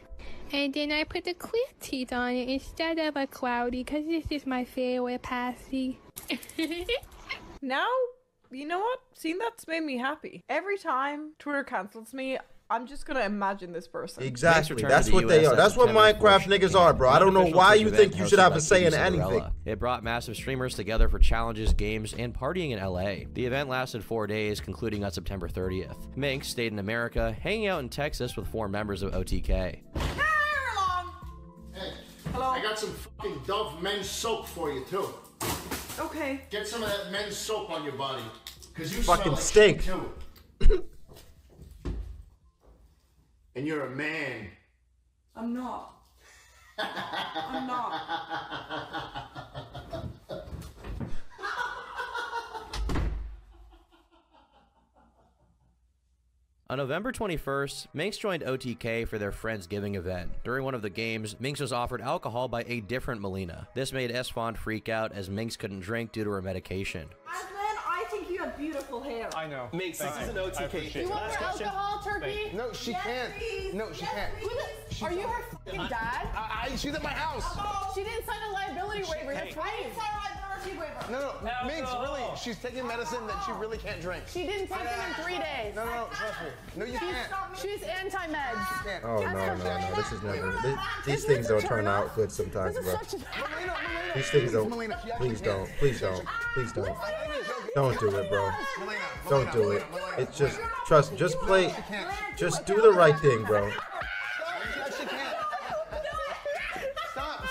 And then I put the clear teeth on it instead of a cloudy, because this is my favorite passy. Now, you know what? Seeing that's made me happy. Every time Twitter cancels me, I'm just gonna imagine this person. Exactly. That's what they are. That's what Minecraft niggas are, bro. I don't know why you think you should have a say in anything. It brought massive streamers together for challenges, games, and partying in LA. The event lasted 4 days, concluding on September 30th. Minx stayed in America, hanging out in Texas with 4 members of OTK. Hello? I got some fucking Dove men's soap for you, too. Okay. Get some of that men's soap on your body. Because you fucking smell like stink. shit, too. And you're a man. I'm not. I'm not. On November 21st, Minx joined OTK for their Friendsgiving event. During one of the games, Minx was offered alcohol by a different Melina. This made Esfand freak out as Minx couldn't drink due to her medication. Aslan, I think you have beautiful hair. I know. Minx, this is an OTK thing. You want more alcohol, Turkey? No, she can't. Please. No, she can't. Are you her fucking dad? She's at my house. She didn't sign a liability waiver. You're fine. I didn't sign a liability waiver. No, Minx, really, she's taking medicine that she really can't drink. She didn't take them in 3 days. No, trust me. No, you can't. She's anti-meds. Oh, no. This is never. These things don't turn out good sometimes, bro. These things don't. Please don't. Please don't. Please don't. Don't do it, bro. Don't do it. It's just, trust, just play. Just do the right thing, bro. Stop.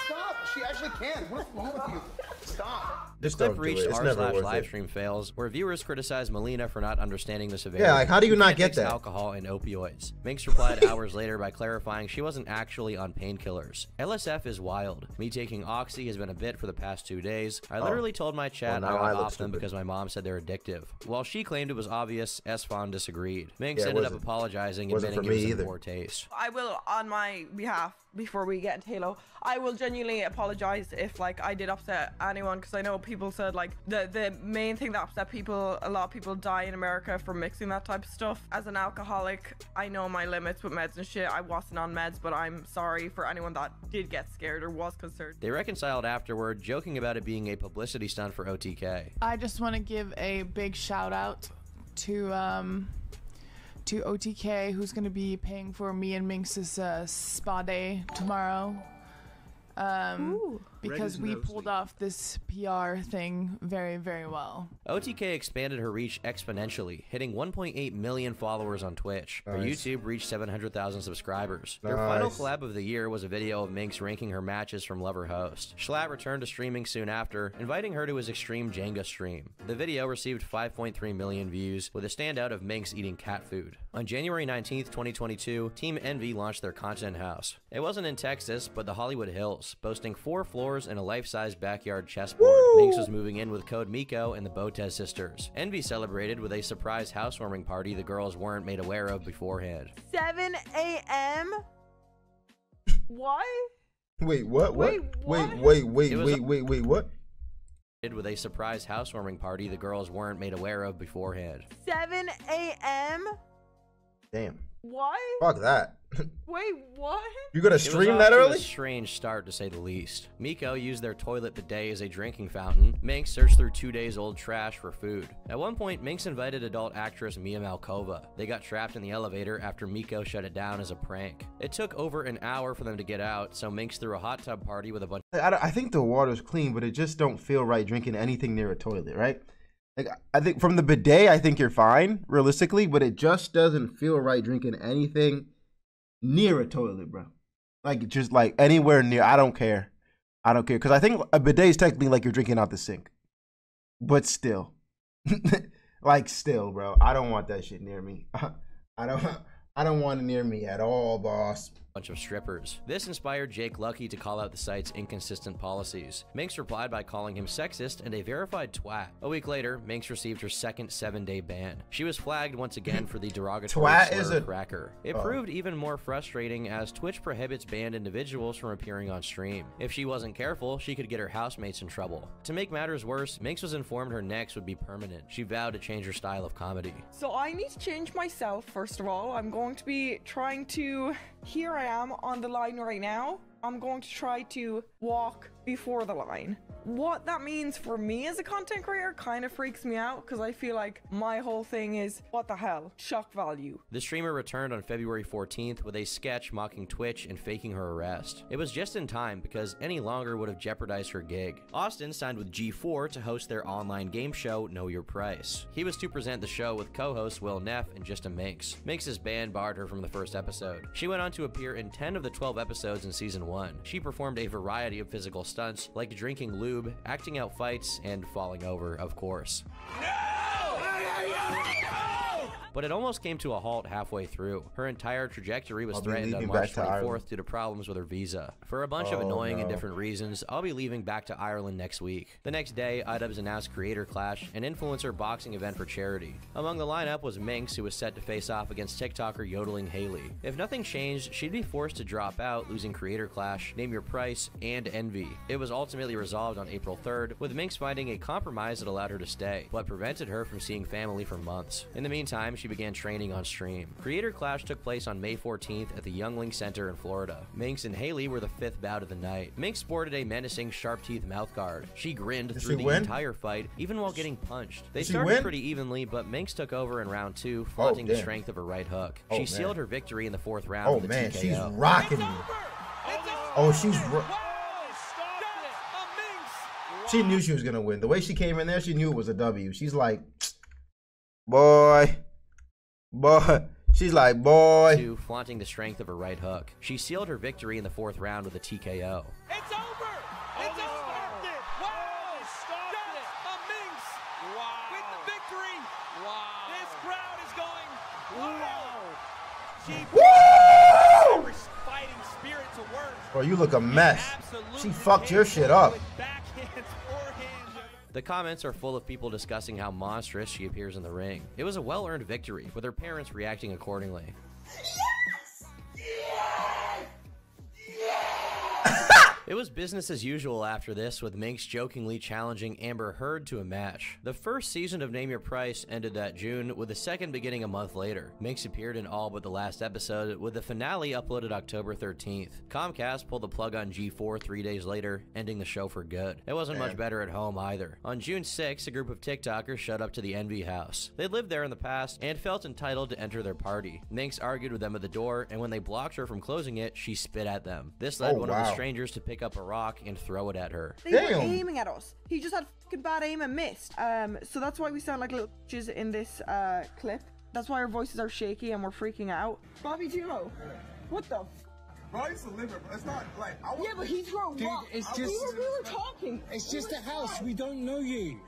She actually can't. What's wrong with you? Stop. This clip reached r/livestream fails, where viewers criticized Melina for not understanding the severity. Yeah, like, how do you not get that? Alcohol and opioids. Minx replied hours later by clarifying she wasn't actually on painkillers. LSF is wild. Me taking Oxy has been a bit for the past 2 days. I literally told my chat I got off them because my mom said they're addictive. While she claimed it was obvious, Esfand disagreed. Minx ended up apologizing, admitting it was in poor taste. I will, on my behalf, before we get into Halo, I will genuinely apologize if, like, I did upset anyone, because I know people said, like, the main thing that upset people, a lot of people die in America from mixing that type of stuff. As an alcoholic, I know my limits with meds and shit. I wasn't on meds, but I'm sorry for anyone that did get scared or was concerned. They reconciled afterward, joking about it being a publicity stunt for OTK. I just want to give a big shout out to OTK, who's going to be paying for me and Minx's spa day tomorrow. Because we pulled off this PR thing very, very well. OTK expanded her reach exponentially, hitting 1.8 million followers on Twitch. Her YouTube reached 700,000 subscribers. Their final collab of the year was a video of Minx ranking her matches from Lover Host. Schlatt returned to streaming soon after, inviting her to his Extreme Jenga stream. The video received 5.3 million views, with a standout of Minx eating cat food. On January 19th, 2022, Team Envy launched their content house. It wasn't in Texas, but the Hollywood Hills, boasting 4 floors drawers, and a life-size backyard chessboard. Minx was moving in with code Miko and the Botez sisters. Envy celebrated with a surprise housewarming party the girls weren't made aware of beforehand. 7 a.m.? Why? Wait, what? What? Wait, what? With a surprise housewarming party the girls weren't made aware of beforehand. 7 a.m.? Damn. Why? Fuck that. Wait, what? You gonna stream that early? A strange start, to say the least. Miko used their toilet bidet as a drinking fountain. Minx searched through 2 days old trash for food. At one point, Minx invited adult actress Mia Malkova. They got trapped in the elevator after Miko shut it down as a prank. It took over an hour for them to get out, so Minx threw a hot tub party with a bunch. I think the water's clean, but it just don't feel right drinking anything near a toilet, right? Like, I think from the bidet, I think you're fine, realistically, but it just doesn't feel right drinking anything near a toilet, bro. Like, just like anywhere near. I don't care. Because I think a bidet is technically like you're drinking out the sink. But still. Like, still, bro. I don't want that shit near me. I don't want it near me at all, boss. Bunch of strippers. This inspired Jake Lucky to call out the site's inconsistent policies. Minx replied by calling him sexist and a verified twat. A week later, Minx received her second 7-day ban. She was flagged once again for the derogatory twat slur is a cracker. It proved even more frustrating as Twitch prohibits banned individuals from appearing on stream. If she wasn't careful, she could get her housemates in trouble. To make matters worse, Minx was informed her next would be permanent. She vowed to change her style of comedy. So I need to change myself, first of all. I'm going to be trying to... Here I am on the line right now. I'm going to try to walk before the line. What that means for me as a content creator kind of freaks me out because I feel like my whole thing is, what the hell, shock value. The streamer returned on February 14th with a sketch mocking Twitch and faking her arrest. It was just in time because any longer would have jeopardized her gig. Austin signed with G4 to host their online game show, Know Your Price. He was to present the show with co-hosts Will Neff and JustaMinx. Minx's ban barred her from the first episode. She went on to appear in 10 of the 12 episodes in season 1. She performed a variety of physical stunts, like drinking lube, acting out fights, and falling over, of course. But it almost came to a halt halfway through. Her entire trajectory was threatened on March 24th due to problems with her visa. For a bunch of annoying and different reasons, I'll be leaving back to Ireland next week. The next day, iDubbbz announced Creator Clash, an influencer boxing event for charity. Among the lineup was Minx, who was set to face off against TikToker Yodeling Haley. If nothing changed, she'd be forced to drop out, losing Creator Clash, Name Your Price, and Envy. It was ultimately resolved on April 3rd, with Minx finding a compromise that allowed her to stay, but prevented her from seeing family for months. In the meantime, she began training on stream. Creator Clash took place on May 14th at the Youngling Center in Florida. Minx and Haley were the 5th bout of the night. Minx sported a menacing sharp-teeth mouthguard. She grinned through the entire fight, even while getting punched. They started pretty evenly, but Minx took over in round 2, flaunting the strength of her right hook. She sealed her victory in the 4th round with a TKO. She's rocking me. Oh, she's... She knew she was gonna win. The way she came in there, she knew it was a W. She's like, boy. She's like, boy. 2, flaunting the strength of her right hook. She sealed her victory in the 4th round with a TKO. It's over! It's stopped it! Wow! Stopped it! A Minx! Wow! With the victory! Wow! This crowd is going, wow! She Woo! fighting spirit to work. Bro, you look a mess. She fucked your shit up. The comments are full of people discussing how monstrous she appears in the ring. It was a well-earned victory, with her parents reacting accordingly. It was business as usual after this, with Minx jokingly challenging Amber Heard to a match. The first season of Name Your Price ended that June, with the second beginning a month later. Minx appeared in all but the last episode, with the finale uploaded October 13th. Comcast pulled the plug on G4 3 days later, ending the show for good. It wasn't much better at home either. On June 6th, a group of TikTokers showed up to the Envy house. They'd lived there in the past and felt entitled to enter their party. Minx argued with them at the door, and when they blocked her from closing it, she spit at them. This led one of the strangers to pick up a rock and throw it at her. They were aiming at us. He just had fucking bad aim and missed. So that's why we sound like little bitches in this clip. That's why our voices are shaky and we're freaking out. Bobby Duo, what the? Bro, it's a limit, bro. It's not like I was. Yeah, but he threw a rock. It's just. We were talking. It's just a house. We don't know you.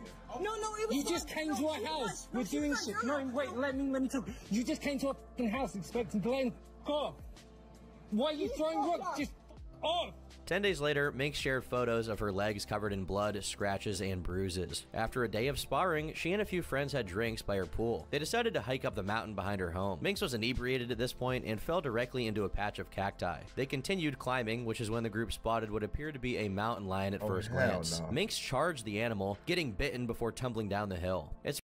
No, it was. You just came to our house. We're doing shit. No, wait. Let me talk. You just came to our fucking house expecting to let him go. Why are you throwing rocks? Just. on. 10 days later, Minx shared photos of her legs covered in blood, scratches, and bruises. After a day of sparring, she and a few friends had drinks by her pool. They decided to hike up the mountain behind her home. Minx was inebriated at this point and fell directly into a patch of cacti. They continued climbing, which is when the group spotted what appeared to be a mountain lion at first glance. no. Minx charged the animal, getting bitten before tumbling down the hill. It's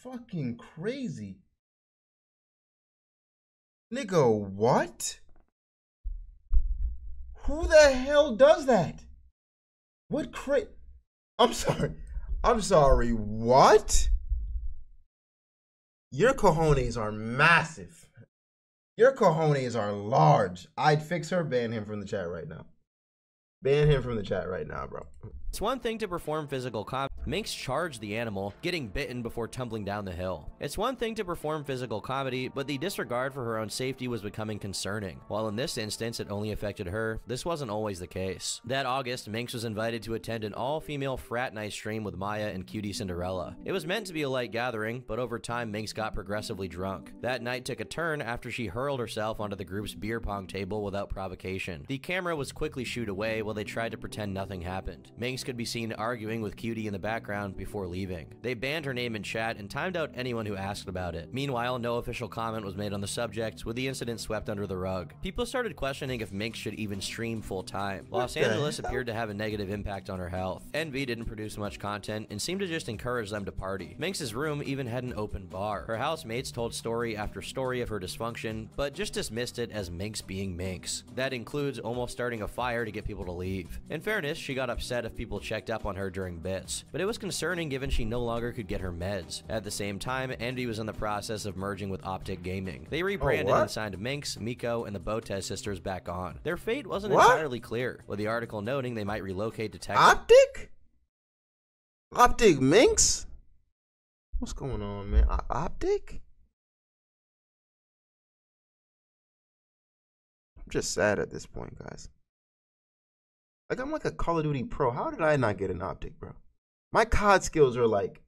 fucking crazy. Nigga, what? Who the hell does that? What I'm sorry, what? Your cojones are massive. Your cojones are large. I'd fix her, ban him from the chat right now. Ban him from the chat right now, bro. It's one thing to perform physical combat. Minx charged the animal, getting bitten before tumbling down the hill. It's one thing to perform physical comedy, but the disregard for her own safety was becoming concerning. While in this instance it only affected her, this wasn't always the case. That August, Minx was invited to attend an all-female frat night stream with Maya and Cutie Cinderella. It was meant to be a light gathering, but over time Minx got progressively drunk. That night took a turn after she hurled herself onto the group's beer pong table without provocation. The camera was quickly shooed away while they tried to pretend nothing happened. Minx could be seen arguing with Cutie in the background before leaving. They banned her name in chat and timed out anyone who asked about it. Meanwhile, no official comment was made on the subject, with the incident swept under the rug. People started questioning if Minx should even stream full-time. Los Angeles appeared to have a negative impact on her health. Envy didn't produce much content and seemed to just encourage them to party. Minx's room even had an open bar. Her housemates told story after story of her dysfunction, but just dismissed it as Minx being Minx. That includes almost starting a fire to get people to leave. In fairness, she got upset if people checked up on her during bits, but it was concerning given she no longer could get her meds. At the same time, Envy was in the process of merging with Optic Gaming. They rebranded and signed Minx, Miko, and the Botez sisters back on. Their fate wasn't entirely clear, with the article noting they might relocate to Texas. Optic Minx? What's going on, man? Optic? I'm just sad at this point, guys. Like, I'm like a Call of Duty pro. How did I not get an Optic, bro? My COD skills are like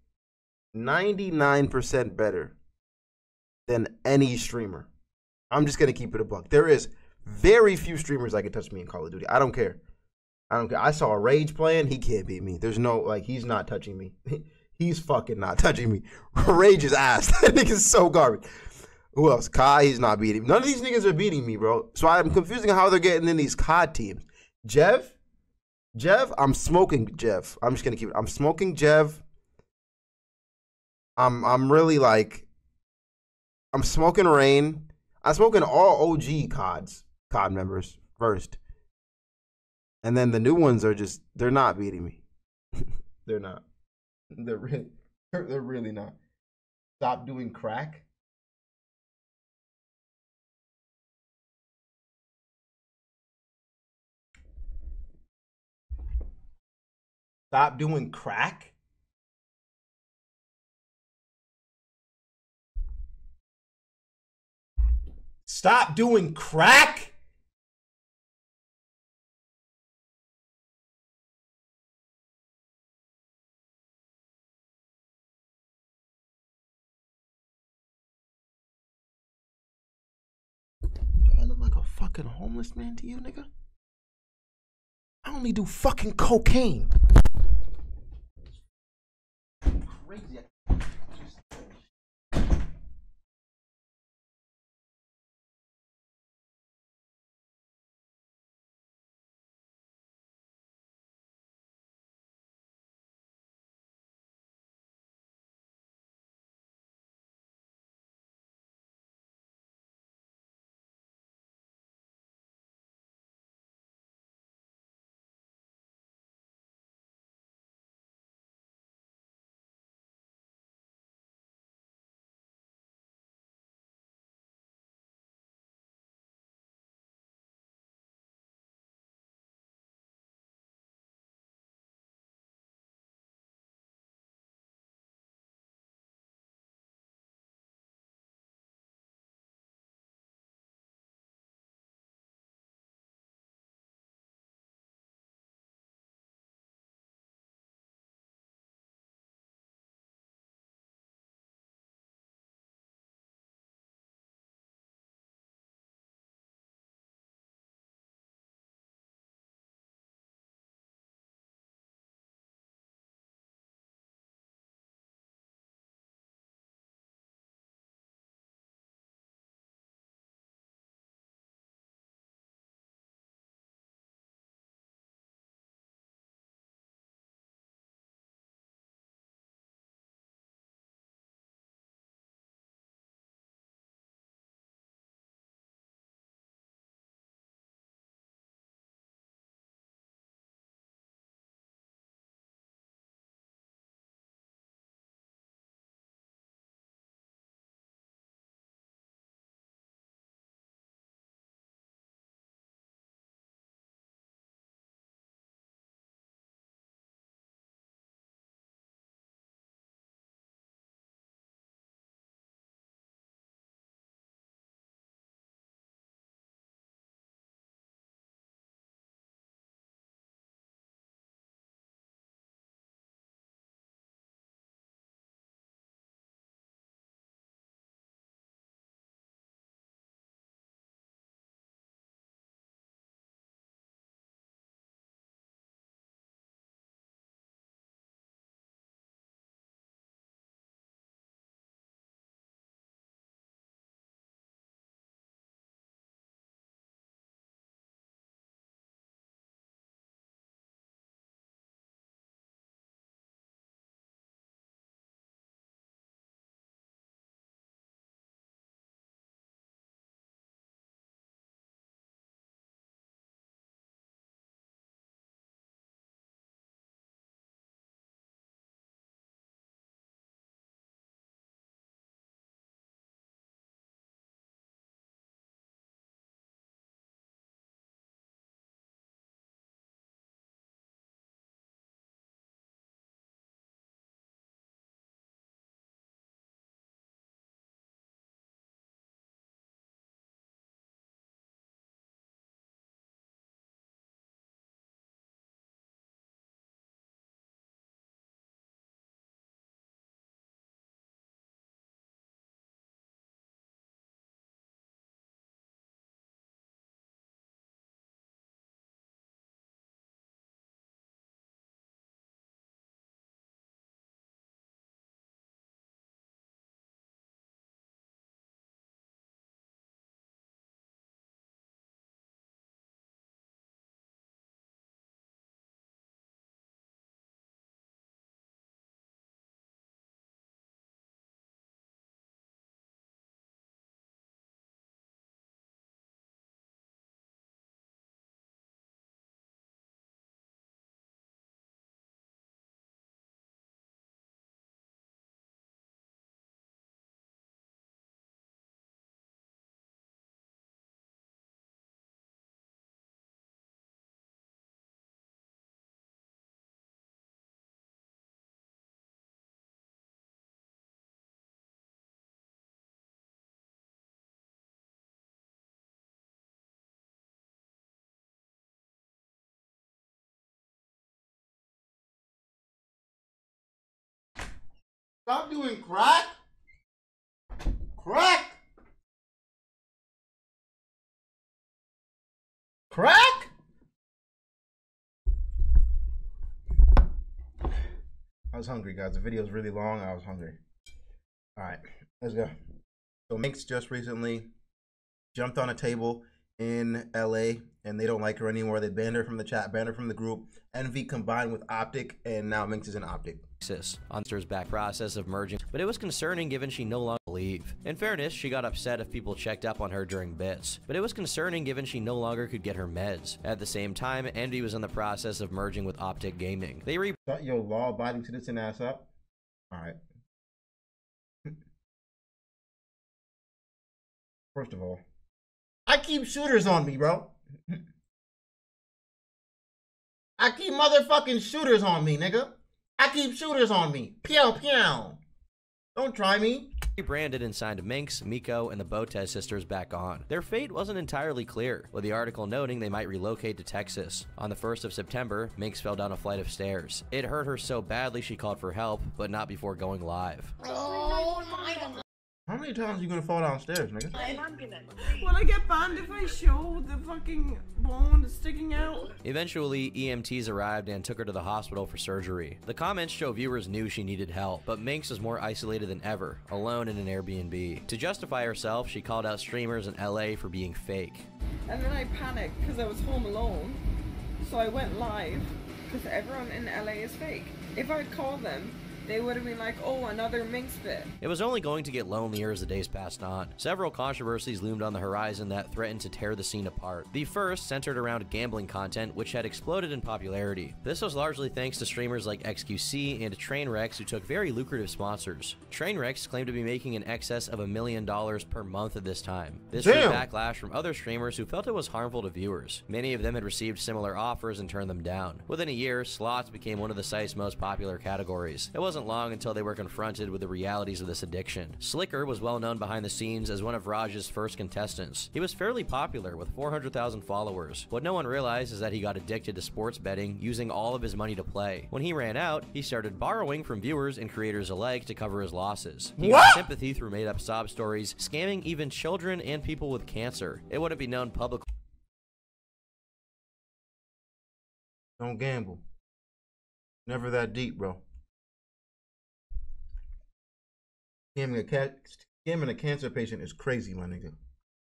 99% better than any streamer. I'm just going to keep it a buck. There is very few streamers that can touch me in Call of Duty. I don't care. I don't care. I saw a Rage playing. He can't beat me. There's no, like, he's not touching me. He's fucking not touching me. Rage is ass. That nigga's so garbage. Who else? Kai, he's not beating me. None of these niggas are beating me, bro. So I'm confusing how they're getting in these COD teams. Jev, I'm smoking Jev. I'm just gonna keep it. I'm smoking Jev. I'm really like, I'm smoking Rain. I'm smoking all OG COD members first. And then the new ones are just, they're not beating me. They're not. They're really not. Stop doing crack. Stop doing crack? Stop doing crack? Do I look like a fucking homeless man to you, nigga? I only do fucking cocaine. Crazy. Stop doing crack. Crack. Crack? I was hungry, guys. The video is really long. I was hungry. All right, let's go. So Minx just recently jumped on a table in LA and they don't like her anymore. They banned her from the chat, banned her from the group. Envy combined with Optic, and now Minx is in Optic. On Ster's back process of merging, but it was concerning given she no longer believed. In fairness, she got upset if people checked up on her during bits, but it was concerning given she no longer could get her meds. At the same time, Envy was in the process of merging with Optic Gaming. They Shut your law-abiding citizen ass up. All right. First of all, I keep shooters on me, bro. I keep motherfucking shooters on me, nigga. I keep shooters on me. Pew, pew. Don't try me. Rebranded and signed Minx, Miko, and the Botez sisters back on. Their fate wasn't entirely clear, with the article noting they might relocate to Texas. On the 1st of September, Minx fell down a flight of stairs. It hurt her so badly she called for help, but not before going live. Oh my God. How many times are you gonna fall downstairs, nigga? Will I get banned if I show the fucking bone sticking out? Eventually, EMTs arrived and took her to the hospital for surgery. The comments show viewers knew she needed help, but Minx was more isolated than ever, alone in an Airbnb. To justify herself, she called out streamers in LA for being fake. And then I panicked because I was home alone, so I went live because everyone in LA is fake. If I'd called them, they would have been like, oh, another Minx bit. It was only going to get lonelier as the days passed on. Several controversies loomed on the horizon that threatened to tear the scene apart. The first centered around gambling content, which had exploded in popularity. This was largely thanks to streamers like XQC and Trainwrecks, who took very lucrative sponsors. Trainwrecks claimed to be making in excess of $1 million per month at this time. This drew backlash from other streamers who felt it was harmful to viewers. Many of them had received similar offers and turned them down. Within a year, slots became one of the site's most popular categories. It wasn't long until they were confronted with the realities of this addiction. Slicker was well known behind the scenes as one of Raj's first contestants. He was fairly popular with 400,000 followers. What no one realized is that he got addicted to sports betting, using all of his money to play. When he ran out, he started borrowing from viewers and creators alike to cover his losses. He got sympathy through made-up sob stories, scamming even children and people with cancer. It wouldn't be known publicly. Don't gamble. Never that deep, bro. Scamming a cancer patient is crazy, my nigga.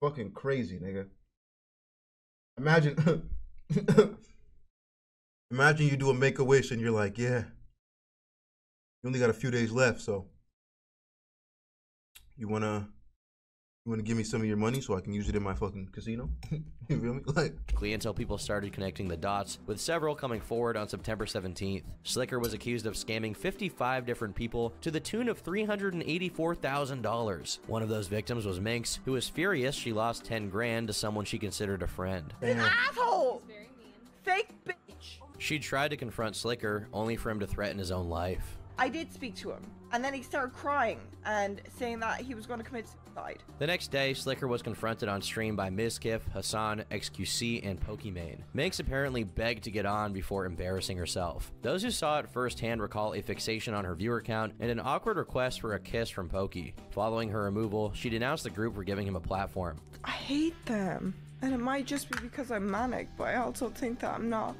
Fucking crazy, nigga. Imagine, imagine you do a Make-A-Wish and you're like, yeah, you only got a few days left, so you wanna give me some of your money so I can use it in my fucking casino? You feel me? Like, until people started connecting the dots, with several coming forward on September 17th. Slicker was accused of scamming 55 different people to the tune of $384,000. One of those victims was Minx, who was furious she lost 10 grand to someone she considered a friend. Asshole! Fake bitch! She tried to confront Slicker, only for him to threaten his own life. I did speak to him, and then he started crying and saying that he was going to commit suicide. The next day, Slicker was confronted on stream by Mizkif, Hassan, XQC, and Pokimane. Minx apparently begged to get on before embarrassing herself. Those who saw it firsthand recall a fixation on her viewer count and an awkward request for a kiss from Poki. Following her removal, she denounced the group for giving him a platform. I hate them, and it might just be because I'm manic, but I also think that I'm not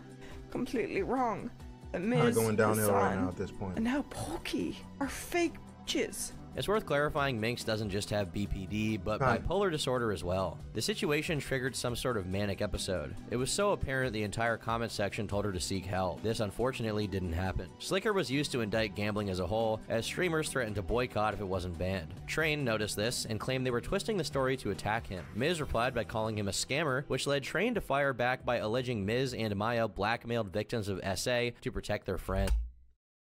completely wrong. Miz, going downhill right now at this point. And now Pokey are fake bitches. It's worth clarifying Minx doesn't just have BPD, but bipolar disorder as well. The situation triggered some sort of manic episode. It was so apparent the entire comment section told her to seek help. This unfortunately didn't happen. Slicker was used to indict gambling as a whole, as streamers threatened to boycott if it wasn't banned. Train noticed this and claimed they were twisting the story to attack him. Miz replied by calling him a scammer, which led Train to fire back by alleging Miz and Maya blackmailed victims of SA to protect their friend.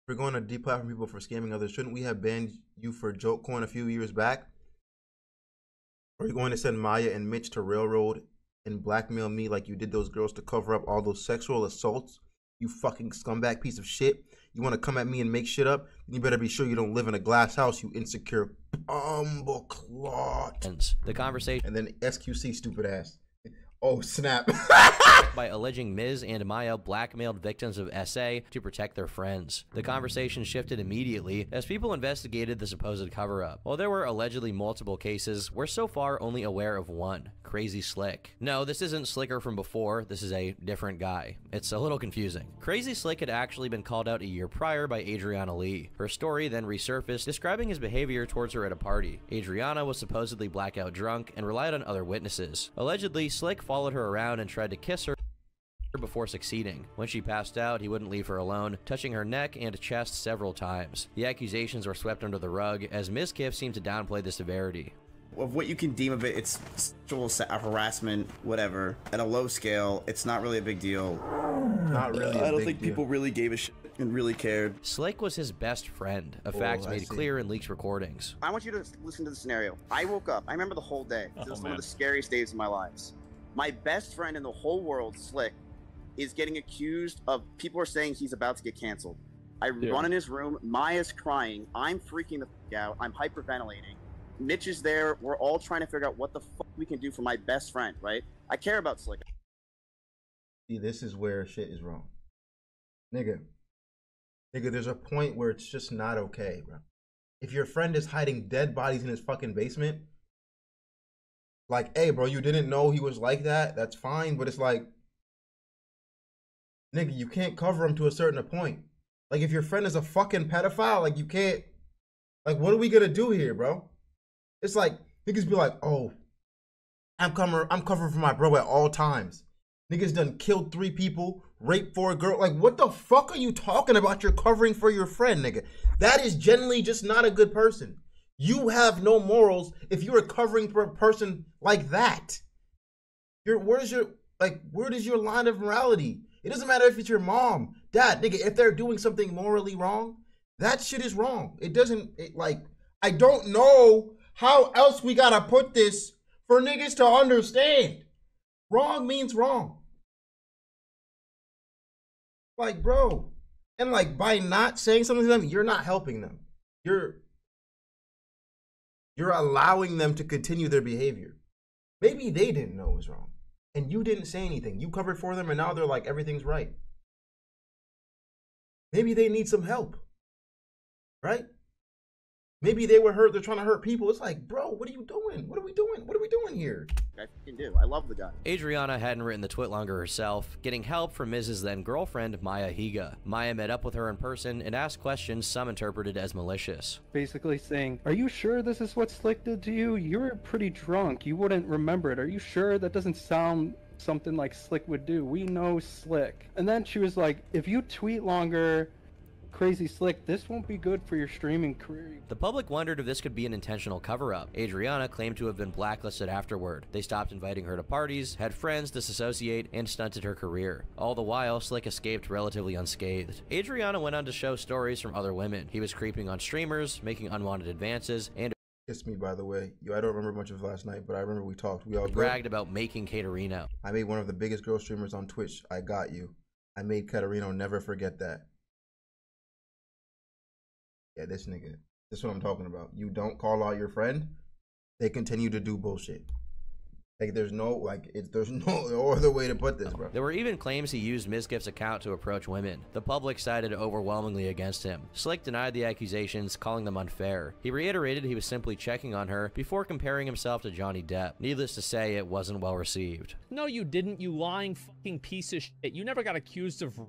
We're going to deplatform people for scamming others. Shouldn't we have banned you for joke coin a few years back? Are you going to send Maya and Mitch to railroad and blackmail me like you did those girls to cover up all those sexual assaults? You fucking scumbag piece of shit. You want to come at me and make shit up? You better be sure you don't live in a glass house, you insecure bumbleclot. The conversation. And then SQC stupid ass. Oh, snap. by alleging Miz and Maya blackmailed victims of SA to protect their friends. The conversation shifted immediately as people investigated the supposed cover-up. While there were allegedly multiple cases, we're so far only aware of one, Crazy Slick. No, this isn't Slicker from before, this is a different guy. It's a little confusing. Crazy Slick had actually been called out a year prior by Adriana Lee. Her story then resurfaced, describing his behavior towards her at a party. Adriana was supposedly blackout drunk and relied on other witnesses. Allegedly, Slick followed her around and tried to kiss her before succeeding. When she passed out, he wouldn't leave her alone, touching her neck and chest several times. The accusations were swept under the rug, as Ms. Kiff seemed to downplay the severity. Of what you can deem of it, it's sexual harassment, whatever. At a low scale, it's not really a big deal. Not really I don't think people really gave a shit and really cared. Slick was his best friend, a fact made clear in leaked recordings. I want you to listen to the scenario. I woke up. I remember the whole day. This was one of the scariest days of my lives. My best friend in the whole world, Slick, is getting accused of, people are saying he's about to get canceled. I run in his room. Maya's crying. I'm freaking the fuck out. I'm hyperventilating. Mitch is there. We're all trying to figure out what the fuck we can do for my best friend, right? I care about Slick. See, this is where shit is wrong. Nigga, there's a point where it's just not okay, bro. If your friend is hiding dead bodies in his fucking basement, like, hey, bro, you didn't know he was like that? That's fine, but it's like, nigga, you can't cover him to a certain point. Like, if your friend is a fucking pedophile, like, you can't, like, what are we gonna do here, bro? It's like, niggas be like, oh, I'm covering for my bro at all times. Niggas done killed 3 people, raped 4 girls. Like, what the fuck are you talking about? You're covering for your friend, nigga. That is generally just not a good person. You have no morals if you're covering for a person like that. Where does your line of morality? It doesn't matter if it's your mom, dad, nigga, if they're doing something morally wrong, that shit is wrong. I don't know how else we gotta put this for niggas to understand. Wrong means wrong. Like, bro. And like, by not saying something to them, you're not helping them. You're allowing them to continue their behavior. Maybe they didn't know it was wrong. And you didn't say anything. You covered for them and now they're like, everything's right. Maybe they need some help. Right? Maybe they were hurt. They're trying to hurt people. It's like, bro, what are you doing? What are we doing? What are we doing here? I can do. I love the guy. Adriana hadn't written the twit longer herself, getting help from Miz's then girlfriend, Maya Higa. Maya met up with her in person and asked questions some interpreted as malicious. Basically saying, are you sure this is what Slick did to you? You were pretty drunk. You wouldn't remember it. Are you sure? That doesn't sound something like Slick would do. We know Slick. And then she was like, if you tweet longer, Crazy Slick, this won't be good for your streaming career. The public wondered if this could be an intentional cover-up. Adriana claimed to have been blacklisted afterward. They stopped inviting her to parties, had friends disassociate, and stunted her career. All the while, Slick escaped relatively unscathed. Adriana went on to show stories from other women. He was creeping on streamers, making unwanted advances, and kissed me, by the way. I don't remember much of last night, but I remember we talked. We all bragged about making Caterino. I made one of the biggest girl streamers on Twitch. I got you. I made Caterino never forget that. Yeah, this nigga. This is what I'm talking about. You don't call out your friend, they continue to do bullshit. Like, there's no other way to put this, bro. There were even claims he used Mizgift's account to approach women. The public sided overwhelmingly against him. Slick denied the accusations, calling them unfair. He reiterated he was simply checking on her before comparing himself to Johnny Depp. Needless to say, it wasn't well received. No, you didn't, you lying fucking piece of shit. You never got accused of rape.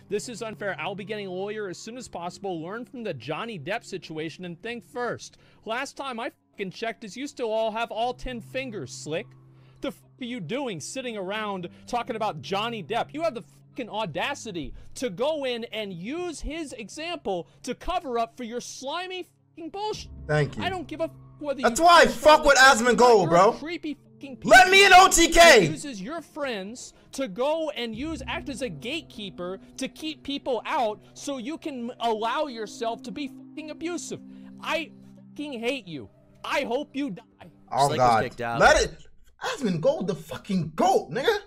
This is unfair. I'll be getting a lawyer as soon as possible. Learn from the Johnny Depp situation and think first. Last time I fucking checked is you still all have all 10 fingers, Slick. The fuck are you doing sitting around talking about Johnny Depp? You have the fucking audacity to go in and use his example to cover up for your slimy fucking bullshit. Thank you. I don't give a whether That's why I fuck with Asmongold, bro. Creepy fucking let me in OTK. Uses your friends to go and act as a gatekeeper to keep people out so you can allow yourself to be fucking abusive. I fucking hate you. I hope you die. Oh Slick God. was kicked out. Let it. Asmongold, the fucking goat, nigga.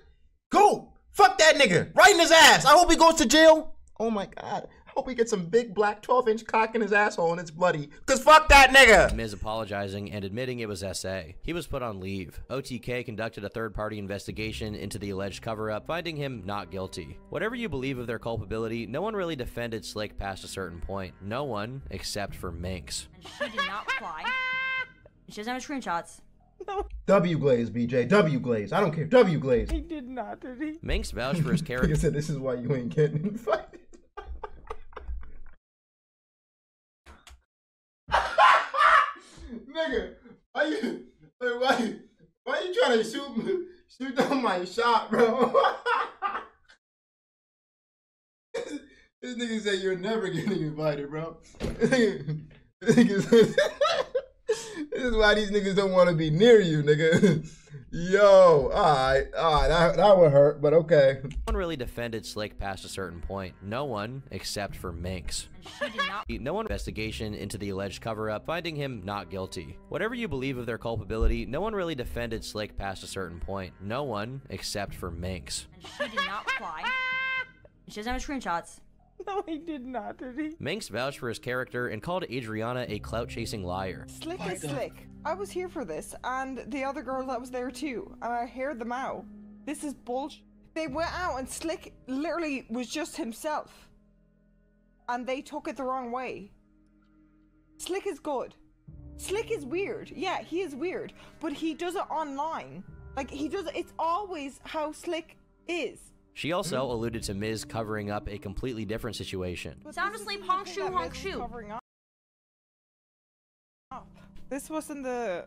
Goat. Fuck that nigga. Right in his ass. I hope he goes to jail. Oh my God. Hope he gets some big black 12-inch cock in his asshole and it's bloody. Cause fuck that nigga! Miz apologizing and admitting it was SA. He was put on leave. OTK conducted a third-party investigation into the alleged cover-up, finding him not guilty. Whatever you believe of their culpability, no one really defended Slick past a certain point. No one, except for Minx. She did not fly. She doesn't have screenshots. No. W Glaze, BJ. W Glaze. I don't care. W Glaze. He did not, did he? Minx vouched for his character. Like I said, this is why you ain't getting invited. Nigga, why you trying to shoot down my shot, bro? This nigga said you're never getting invited, bro. This is why these niggas don't want to be near you, nigga. Yo, alright, that would hurt, but okay. No one really defended Slick past a certain point. No one, except for Minx. She did not. No one investigation into the alleged cover-up, finding him not guilty. Whatever you believe of their culpability, no one really defended Slick past a certain point. No one, except for Minx. She did not fly. She doesn't have screenshots. No, he did not, did he? Minx vouched for his character and called Adriana a clout-chasing liar. Slick is Slick. I was here for this, and the other girl that was there too, and I heard them out. This is bullshit. They went out and Slick literally was just himself. And they took it the wrong way. Slick is good. Slick is weird. Yeah, he is weird. But he does it online. Like, he does it. It's always how Slick is. She also alluded to Miz covering up a completely different situation. Sound asleep, honk shoe, honk shoe. This wasn't the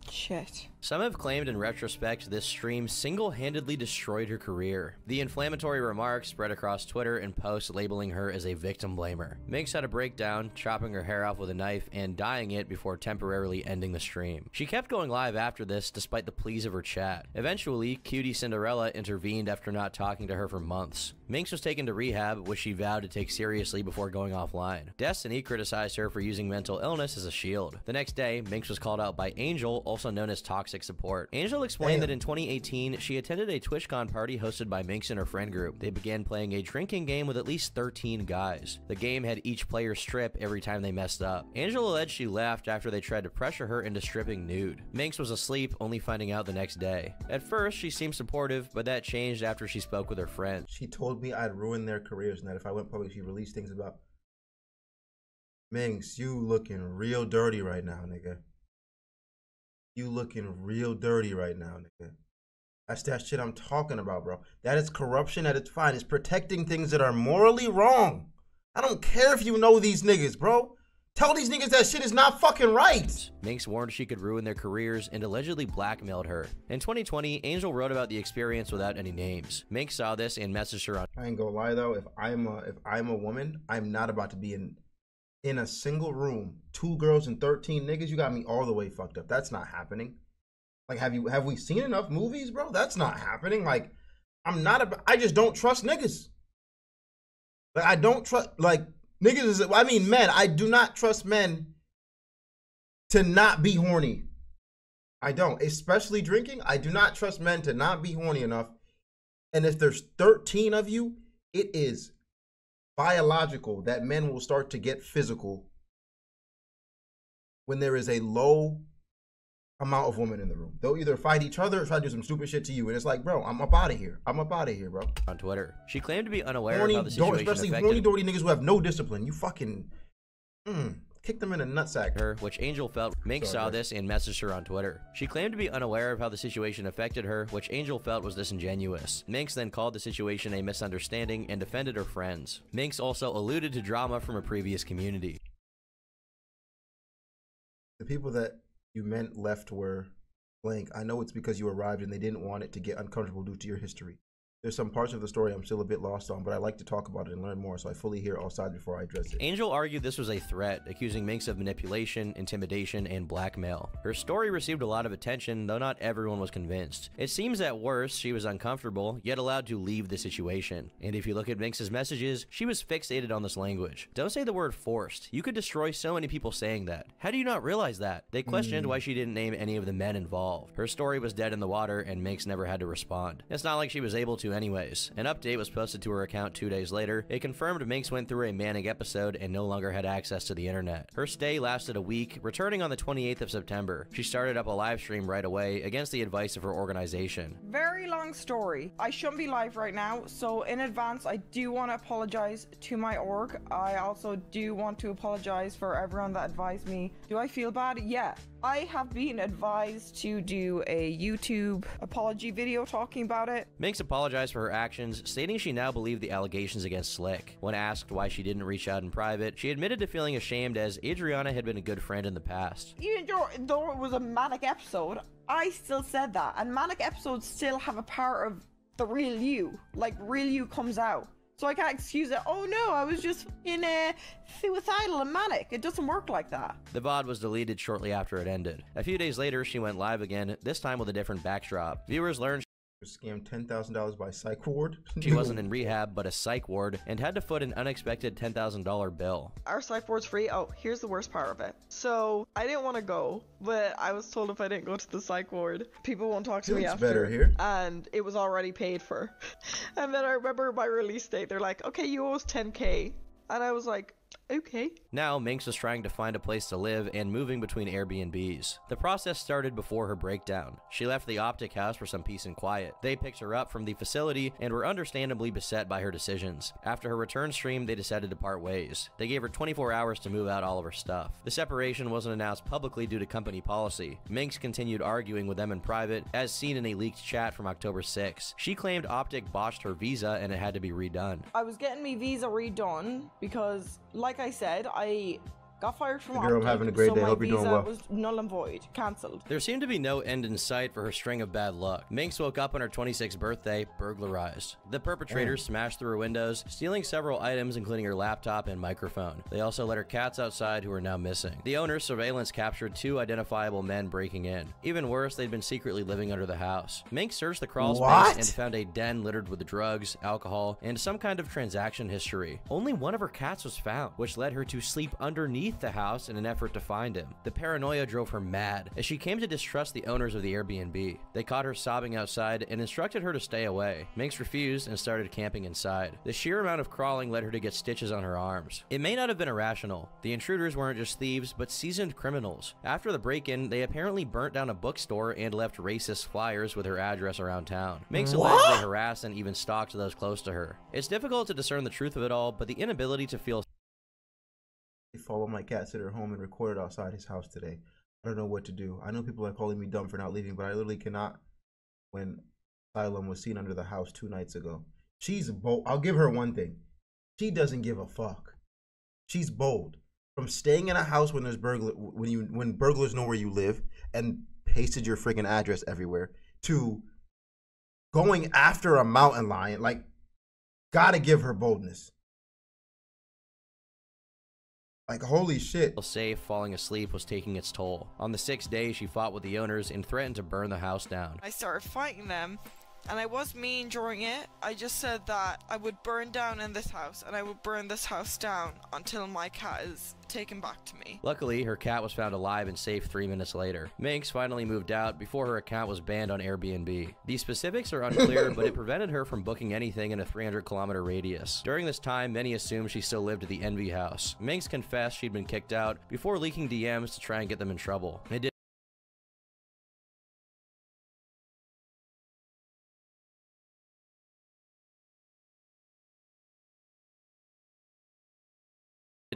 shit. Some have claimed in retrospect this stream single-handedly destroyed her career. The inflammatory remarks spread across Twitter and posts labeling her as a victim blamer. Minx had a breakdown, chopping her hair off with a knife and dyeing it before temporarily ending the stream. She kept going live after this despite the pleas of her chat. Eventually, Cutie Cinderella intervened after not talking to her for months. Minx was taken to rehab, which she vowed to take seriously before going offline. Destiny criticized her for using mental illness as a shield. The next day, Minx was called out by Angel, also known as Toxic Support. Angel explained that in 2018, she attended a TwitchCon party hosted by Minx and her friend group. They began playing a drinking game with at least 13 guys. The game had each player strip every time they messed up. Angel alleged she left after they tried to pressure her into stripping nude. Minx was asleep, only finding out the next day. At first, she seemed supportive, but that changed after she spoke with her friend. She told me I'd ruin their careers and that if I went public, she'd release things about Minx, you looking real dirty right now, nigga. You looking real dirty right now, nigga. That's that shit I'm talking about, bro. That is corruption at its finest. It's protecting things that are morally wrong. I don't care if you know these niggas, bro. Tell these niggas that shit is not fucking right. Minx warned she could ruin their careers and allegedly blackmailed her. In 2020, Angel wrote about the experience without any names. Minx saw this and messaged her on. I ain't gonna lie though, if I'm a woman, I'm not about to be in a single room, 2 girls and 13 niggas. You got me all the way fucked up. That's not happening. Like, have we seen enough movies, bro? That's not happening. Like, I just don't trust niggas. Like, I don't trust, like, niggas I mean men. I do not trust men to not be horny. I don't. Especially drinking. I do not trust men to not be horny enough. And if there's 13 of you, it is biological that men will start to get physical when there is a low amount of women in the room. They'll either fight each other or try to do some stupid shit to you. And it's like, bro, I'm up out of here. I'm up out of here, bro. On Twitter. She claimed to be unaware of how the situation especially affected horny dirty niggas who have no discipline. You fucking kick them in a nutsack. Her, which Angel felt. Minx saw this and messaged her on Twitter. She claimed to be unaware of how the situation affected her, which Angel felt was disingenuous. Minx then called the situation a misunderstanding and defended her friends. Minx also alluded to drama from a previous community. The people that you meant left were blank. I know it's because you arrived and they didn't want it to get uncomfortable due to your history. There's some parts of the story I'm still a bit lost on, but I like to talk about it and learn more, so I fully hear all sides before I address it. Angel argued this was a threat, accusing Minx of manipulation, intimidation, and blackmail. Her story received a lot of attention, though not everyone was convinced. It seems at worst she was uncomfortable, yet allowed to leave the situation. And if you look at Minx's messages, she was fixated on this language. Don't say the word forced. You could destroy so many people saying that. How do you not realize that? They questioned why she didn't name any of the men involved. Her story was dead in the water, and Minx never had to respond. It's not like she was able to anyways. An update was posted to her account 2 days later. It confirmed Minx went through a manic episode and no longer had access to the internet. Her stay lasted a week, returning on the 28th of September. She started up a live stream right away against the advice of her organization. Very long story. I shouldn't be live right now, so in advance I do want to apologize to my org. I also do want to apologize for everyone that advised me. Do I feel bad? Yeah. I have been advised to do a YouTube apology video talking about it. Minx apologized for her actions, stating she now believed the allegations against Slick. When asked why she didn't reach out in private, she admitted to feeling ashamed as Adriana had been a good friend in the past. Even though it was a manic episode, I still said that. And manic episodes still have a part of the real you. Like, real you comes out. So I can't excuse it. Oh no, I was just suicidal and manic. It doesn't work like that. The VOD was deleted shortly after it ended. A few days later, she went live again, this time with a different backdrop. Viewers learned was scammed $10,000 by psych ward. She wasn't in rehab, but a psych ward, and had to foot an unexpected $10,000 bill. Our psych ward's free. Oh, here's the worst part of it. So I didn't want to go, but I was told if I didn't go to the psych ward, people won't talk to me after. Better here. And it was already paid for. And then I remember my release date. They're like, okay, you owe us 10K. And I was like, okay. Now, Minx was trying to find a place to live and moving between Airbnbs. The process started before her breakdown. She left the Optic house for some peace and quiet. They picked her up from the facility and were understandably beset by her decisions. After her return stream, they decided to part ways. They gave her 24 hours to move out all of her stuff. The separation wasn't announced publicly due to company policy. Minx continued arguing with them in private, as seen in a leaked chat from October 6. She claimed Optic botched her visa and it had to be redone. I was getting me visa redone because, like I said, I got fired from Girl, I'm having a great day. Hope you're doing well. Was null and void, cancelled. There seemed to be no end in sight for her string of bad luck. Minx woke up on her 26th birthday, burglarized. The perpetrators smashed through her windows, stealing several items including her laptop and microphone. They also let her cats outside who are now missing. The owner's surveillance captured 2 identifiable men breaking in. Even worse, they'd been secretly living under the house. Minx searched the crawl space and found a den littered with drugs, alcohol, and some kind of transaction history. Only one of her cats was found, which led her to sleep underneath the house in an effort to find him. The paranoia drove her mad, as she came to distrust the owners of the Airbnb. They caught her sobbing outside and instructed her to stay away. Minx refused and started camping inside. The sheer amount of crawling led her to get stitches on her arms. It may not have been irrational. The intruders weren't just thieves, but seasoned criminals. After the break-in, they apparently burnt down a bookstore and left racist flyers with her address around town. Minx alleged they harassed and even stalked those close to her. It's difficult to discern the truth of it all, but the inability to feel follow my cat sitter home and recorded outside his house today. I don't know what to do. I know people are calling me dumb for not leaving, but I literally cannot. When Asylum was seen under the house 2 nights ago, she's bold. I'll give her one thing: she doesn't give a fuck. She's bold. From staying in a house when there's when burglars know where you live and pasted your freaking address everywhere, to going after a mountain lion. Like, gotta give her boldness. Like, holy shit. Safe falling asleep was taking its toll. On the 6th day, she fought with the owners and threatened to burn the house down. I started fighting them, and I was mean during it. I just said that I would burn down in this house, and I would burn this house down until my cat is taken back to me. Luckily, her cat was found alive and safe 3 minutes later. Minx finally moved out before her account was banned on Airbnb. The specifics are unclear, but it prevented her from booking anything in a 300-kilometer radius. During this time, many assumed she still lived at the Envy house. Minx confessed she'd been kicked out before leaking DMs to try and get them in trouble. It did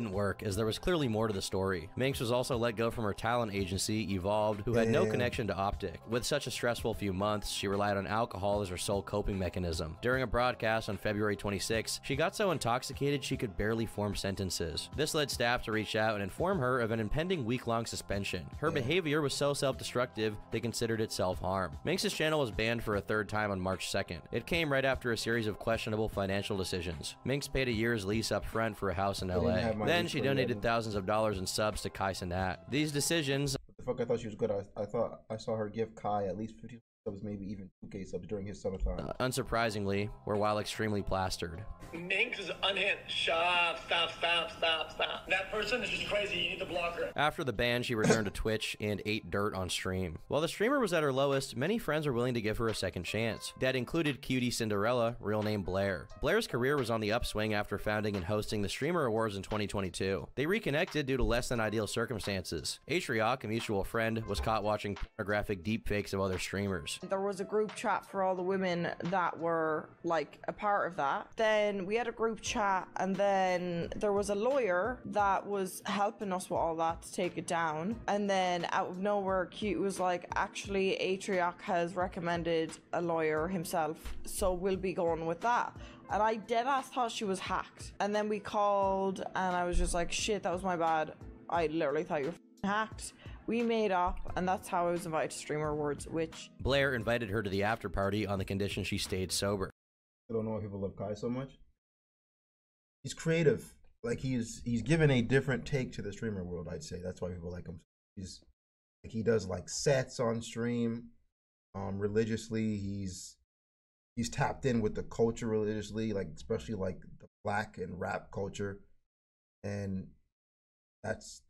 didn't work, as there was clearly more to the story. Minx was also let go from her talent agency, Evolved, who had no connection to Optic. With such a stressful few months, she relied on alcohol as her sole coping mechanism. During a broadcast on February 26, she got so intoxicated she could barely form sentences. This led staff to reach out and inform her of an impending week-long suspension. Her behavior was so self-destructive, they considered it self-harm. Minx's channel was banned for a 3rd time on March 2nd. It came right after a series of questionable financial decisions. Minx paid a year's lease up front for a house in LA. Then she donated thousands of dollars in subs to Kai Cenat. These decisions... What the fuck, I thought she was good. I thought I saw her give Kai at least 50 subs, maybe even 2K subs during his subathon. Unsurprisingly, were while extremely plastered. Minx is unhinged. Stop. That person is just crazy. You need to block her. After the ban, she returned to Twitch and ate dirt on stream. While the streamer was at her lowest, many friends were willing to give her a second chance. That included Cutie Cinderella, real name Blair. Blair's career was on the upswing after founding and hosting the Streamer Awards in 2022. They reconnected due to less than ideal circumstances. Atriok, a mutual friend, was caught watching pornographic deepfakes of other streamers. There was a group chat for all the women that were like a part of that. Then we had a group chat, and then there was a lawyer that was helping us with all that to take it down. And then out of nowhere, Cute was like, actually Atriok has recommended a lawyer himself, so we'll be going with that. And I deadass thought she was hacked. And then we called, and I was just like, shit, that was my bad. I literally thought you were hacked. We made up, and that's how I was invited to Streamer Awards, which... Blair invited her to the after party on the condition she stayed sober. I don't know why people love Kai so much. He's creative. Like, he's given a different take to the streamer world, I'd say. That's why people like him. He's like, he does like sets on stream religiously. He's tapped in with the culture religiously, like especially like the black and rap culture. And that's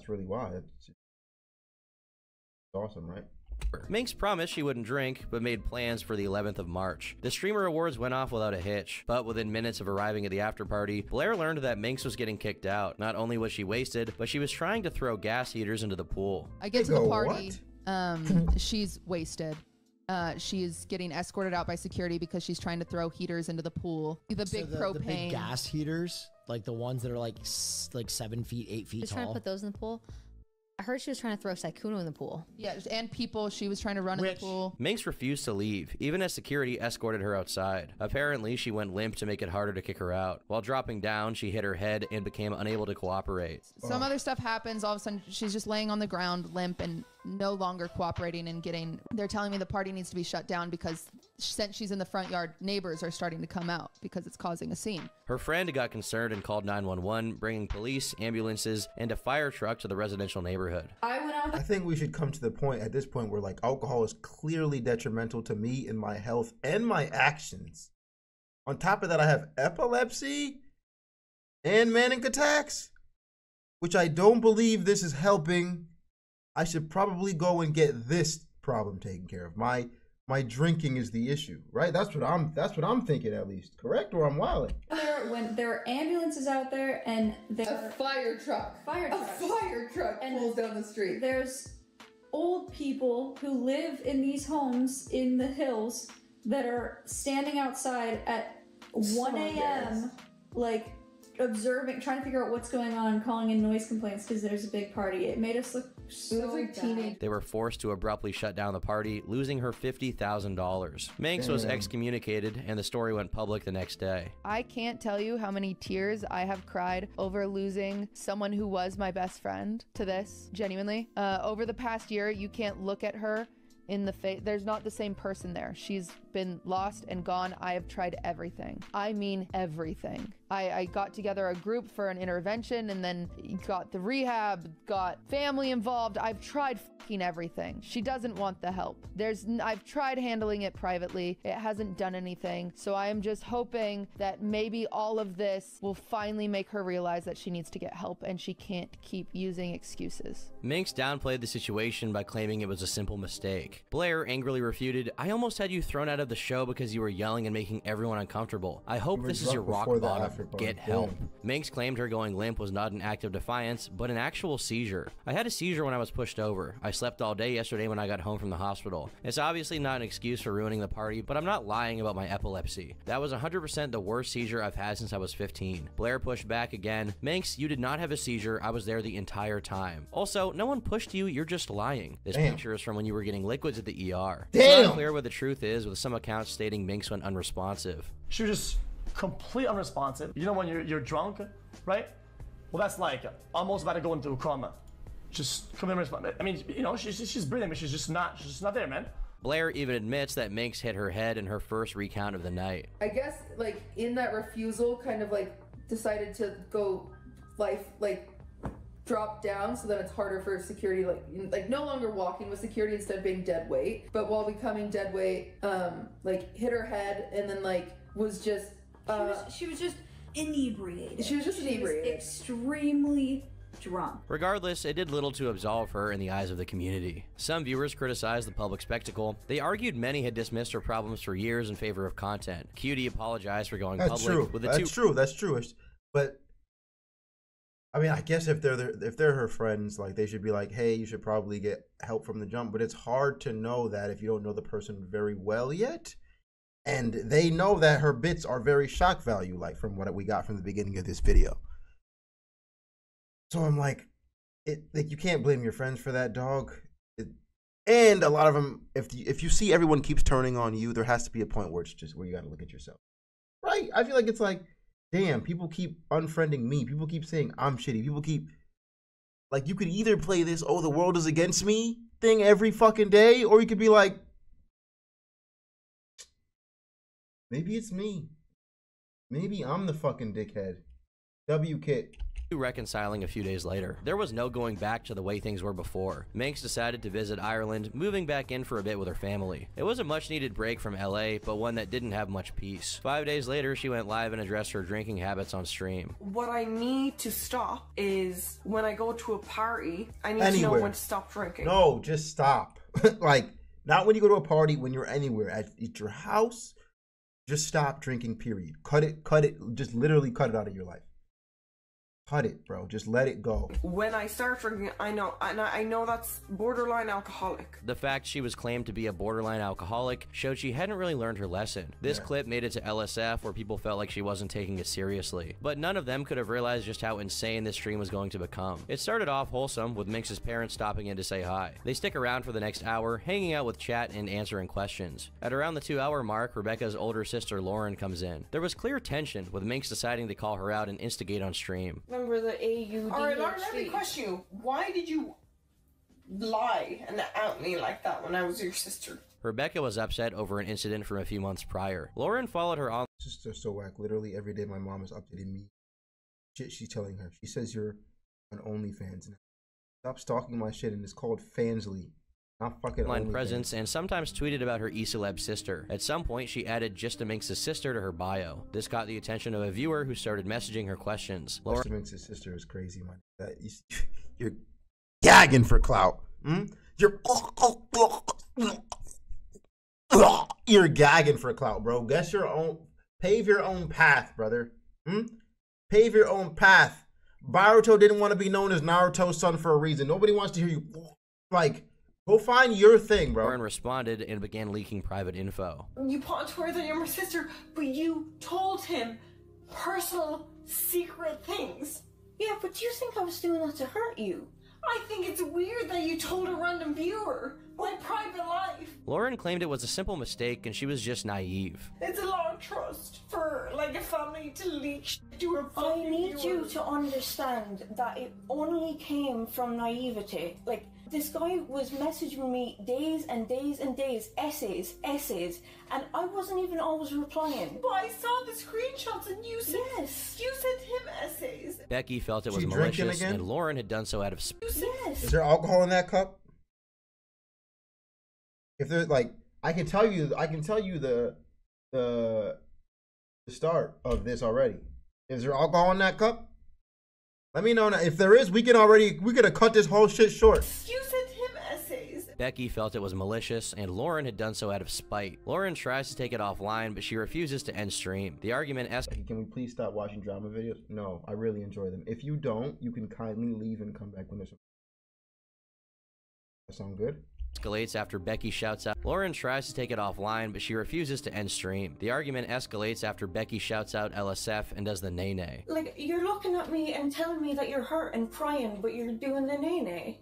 really why. It's awesome, right? Minx promised she wouldn't drink, but made plans for the 11th of March. The Streamer Awards went off without a hitch, but within minutes of arriving at the after party, Blair learned that Minx was getting kicked out. Not only was she wasted, but she was trying to throw gas heaters into the pool. I get to the party, she's wasted. She is getting escorted out by security because she's trying to throw heaters into the pool. The big propane. The big gas heaters, like the ones that are like 7 feet, 8 feet She's tall. trying to put those in the pool. I heard she was trying to throw Sykkuno in the pool. Yeah, and people she was trying to run in the pool. Minx refused to leave, even as security escorted her outside. Apparently, she went limp to make it harder to kick her out. While dropping down, she hit her head and became unable to cooperate. Some other stuff happens. All of a sudden, she's just laying on the ground, limp, and no longer cooperating and getting... They're telling me the party needs to be shut down because since she's in the front yard, neighbors are starting to come out because it's causing a scene. Her friend got concerned and called 911, bringing police, ambulances, and a fire truck to the residential neighborhood. I think we should come to the point at this point where like alcohol is clearly detrimental to me and my health and my actions. On top of that, I have epilepsy and manic attacks, which I don't believe this is helping. I should probably go and get this problem taken care of. My drinking is the issue, right? That's what I'm thinking, at least. Correct? Or I'm wilding. When there are ambulances out there and A fire truck and pulls down the street. There's old people who live in these homes in the hills that are standing outside at 1 a.m. like observing, trying to figure out what's going on, calling in noise complaints because there's a big party. It made us look so like teenage. They were forced to abruptly shut down the party, losing her $50,000. Minx was excommunicated, and the story went public the next day. I can't tell you how many tears I have cried over losing someone who was my best friend to this, genuinely. Over the past year, you can't look at her in the face. There's not the same person there. She's been lost and gone. I have tried everything. I mean everything. I got together a group for an intervention and then got the rehab, got family involved. I've tried fucking everything. She doesn't want the help. I've tried handling it privately. It hasn't done anything. So I am just hoping that maybe all of this will finally make her realize that she needs to get help and she can't keep using excuses. Minx downplayed the situation by claiming it was a simple mistake. Blair angrily refuted, "I almost had you thrown out of the show because you were yelling and making everyone uncomfortable. I hope this is your rock bottom. Get help." Minx claimed her going limp was not an act of defiance, but an actual seizure. "I had a seizure when I was pushed over. I slept all day yesterday when I got home from the hospital. It's obviously not an excuse for ruining the party, but I'm not lying about my epilepsy. That was 100% the worst seizure I've had since I was 15. Blair pushed back again. "Minx, you did not have a seizure. I was there the entire time. Also, no one pushed you. You're just lying. This picture is from when you were getting liquids at the ER. It's not clear what the truth is, with some accounts stating Minx went unresponsive. She was just completely unresponsive. You know when you're drunk, right? Well, that's like almost about to go into a coma. Just completely unresponsive. I mean, you know, she's breathing, but she's just not there, man." Blair even admits that Minx hit her head in her first recount of the night. I guess, like, in that refusal, kind of, like, decided to go life, like, drop down so that it's harder for security, like no longer walking with security, instead of being dead weight. But while becoming dead weight, like hit her head and then like was just she was just inebriated. She was just inebriated. She was extremely drunk. Regardless, it did little to absolve her in the eyes of the community. Some viewers criticized the public spectacle. They argued many had dismissed her problems for years in favor of content. Cutie apologized for going public with the That's true. But I mean, I guess if they're her friends, like they should be like, hey, you should probably get help from the jump. But it's hard to know that if you don't know the person very well yet. And they know that her bits are very shock value, like from what we got from the beginning of this video. So I'm like, you can't blame your friends for that, dog. And a lot of them, if you see everyone keeps turning on you, there has to be a point where it's just where you got to look at yourself, right? I feel like it's like, damn, people keep unfriending me. People keep saying I'm shitty. People keep, like, you could either play this "oh, the world is against me" thing every fucking day, or you could be like, maybe it's me. Maybe I'm the fucking dickhead. W-Kit. Reconciling a few days later. There was no going back to the way things were before. Minx decided to visit Ireland, moving back in for a bit with her family. It was a much needed break from LA, but one that didn't have much peace. 5 days later, she went live and addressed her drinking habits on stream. What I need to stop is when I go to a party, I need to know when to stop drinking. No, just stop. Like, not when you go to a party, when you're anywhere. At your house, just stop drinking, period. Cut it, just literally cut it out of your life. Cut it, bro. Just let it go. When I start drinking, I know that's borderline alcoholic. The fact she was claimed to be a borderline alcoholic showed she hadn't really learned her lesson. This clip made it to LSF, where people felt like she wasn't taking it seriously. But none of them could have realized just how insane this stream was going to become. It started off wholesome, with Minx's parents stopping in to say hi. They stick around for the next hour, hanging out with chat and answering questions. At around the 2-hour mark, Rebecca's older sister Lauren comes in. There was clear tension, with Minx deciding to call her out and instigate on stream. Remember the AUD. Alright, Lauren, let me question you. Why did you lie and out me like that when I was your sister? Rebecca was upset over an incident from a few months prior. Lauren followed her on. Sister so whack. Literally every day my mom is updating me. Shit she's telling her. She says you're on OnlyFans now. Stop stalking my shit, and it's called Fansly. Not fucking online presence, and sometimes tweeted about her e-celeb sister. At some point, she added JustaMinx's sister to her bio. This caught the attention of a viewer who started messaging her questions. JustaMinx's sister is crazy, man. You're gagging for clout. You're gagging for clout, bro. Guess your own. Pave your own path, brother. Pave your own path. Boruto didn't want to be known as Naruto's son for a reason. Nobody wants to hear you. Like, go find your thing, bro. Lauren responded and began leaking private info. You put on Twitter that you're my sister, but you told him personal, secret things. Yeah, but do you think I was doing that to hurt you? I think it's weird that you told a random viewer my private life. Lauren claimed it was a simple mistake and she was just naive. It's a lot of trust for, like, a family to leak shit to a fucking I need viewer. you to understand that it only came from naivety. Like, this guy was messaging me days and days and days, essays, and I wasn't even always replying. But I saw the screenshots and you said, you sent him essays. Becky felt it was malicious, and Lauren had done so out of spite. Is there alcohol in that cup? If there's, like, I can tell you the start of this already. Is there alcohol in that cup? Let me know now. If there is, we could have cut this whole shit short. You sent him essays. Becky felt it was malicious, and Lauren had done so out of spite. Lauren tries to take it offline, but she refuses to end stream. The argument escalates. Can we please stop watching drama videos? No, I really enjoy them. If you don't, you can kindly leave and come back when there's. That sound good? Escalates after Becky shouts out. Lauren tries to take it offline, but she refuses to end stream. The argument escalates after Becky shouts out LSF and does the nay-nay. Like, you're looking at me and telling me that you're hurt and crying, but you're doing the nay-nay.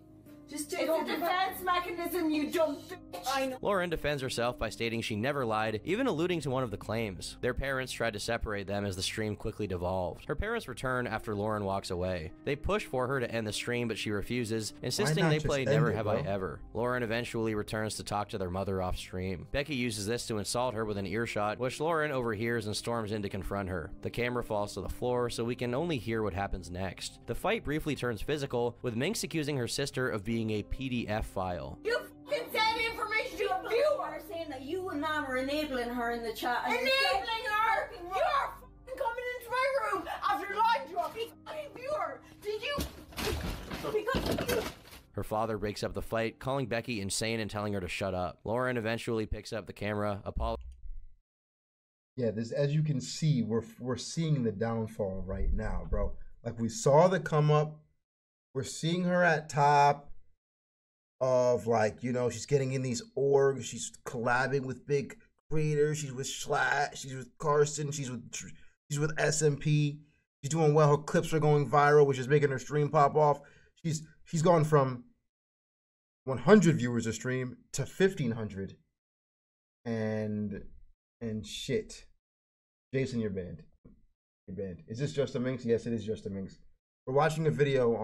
Just take over. It's a defense mechanism, you dumb bitch. I know. Lauren defends herself by stating she never lied, even alluding to one of the claims. Their parents tried to separate them as the stream quickly devolved. Her parents return after Lauren walks away. They push for her to end the stream, but she refuses, insisting they play Never Have I Ever. Lauren eventually returns to talk to their mother off stream. Becky uses this to insult her with an earshot, which Lauren overhears and storms in to confront her. The camera falls to the floor, so we can only hear what happens next. The fight briefly turns physical, with Minx accusing her sister of being a PDF file. You f***ing send information to a viewer saying that you and Mom are enabling her in the chat. Enabling her? You're f***ing coming into my room after lying to a f***ing viewer. Did you? Because Her father breaks up the fight, calling Becky insane and telling her to shut up. Lauren eventually picks up the camera, Yeah, this, as you can see, we're seeing the downfall right now, bro. Like, we saw the come up. We're seeing her at top of, like, you know, she's getting in these orgs. She's collabing with big creators. She's with Schlatt. She's with Carson. She's with SMP. She's doing well. Her clips are going viral, which is making her stream pop off. She's gone from 100 viewers a stream to 1,500. And shit. Jason, you're banned. You're banned. Is this JustaMinx? Yes, it is JustaMinx. We're watching a video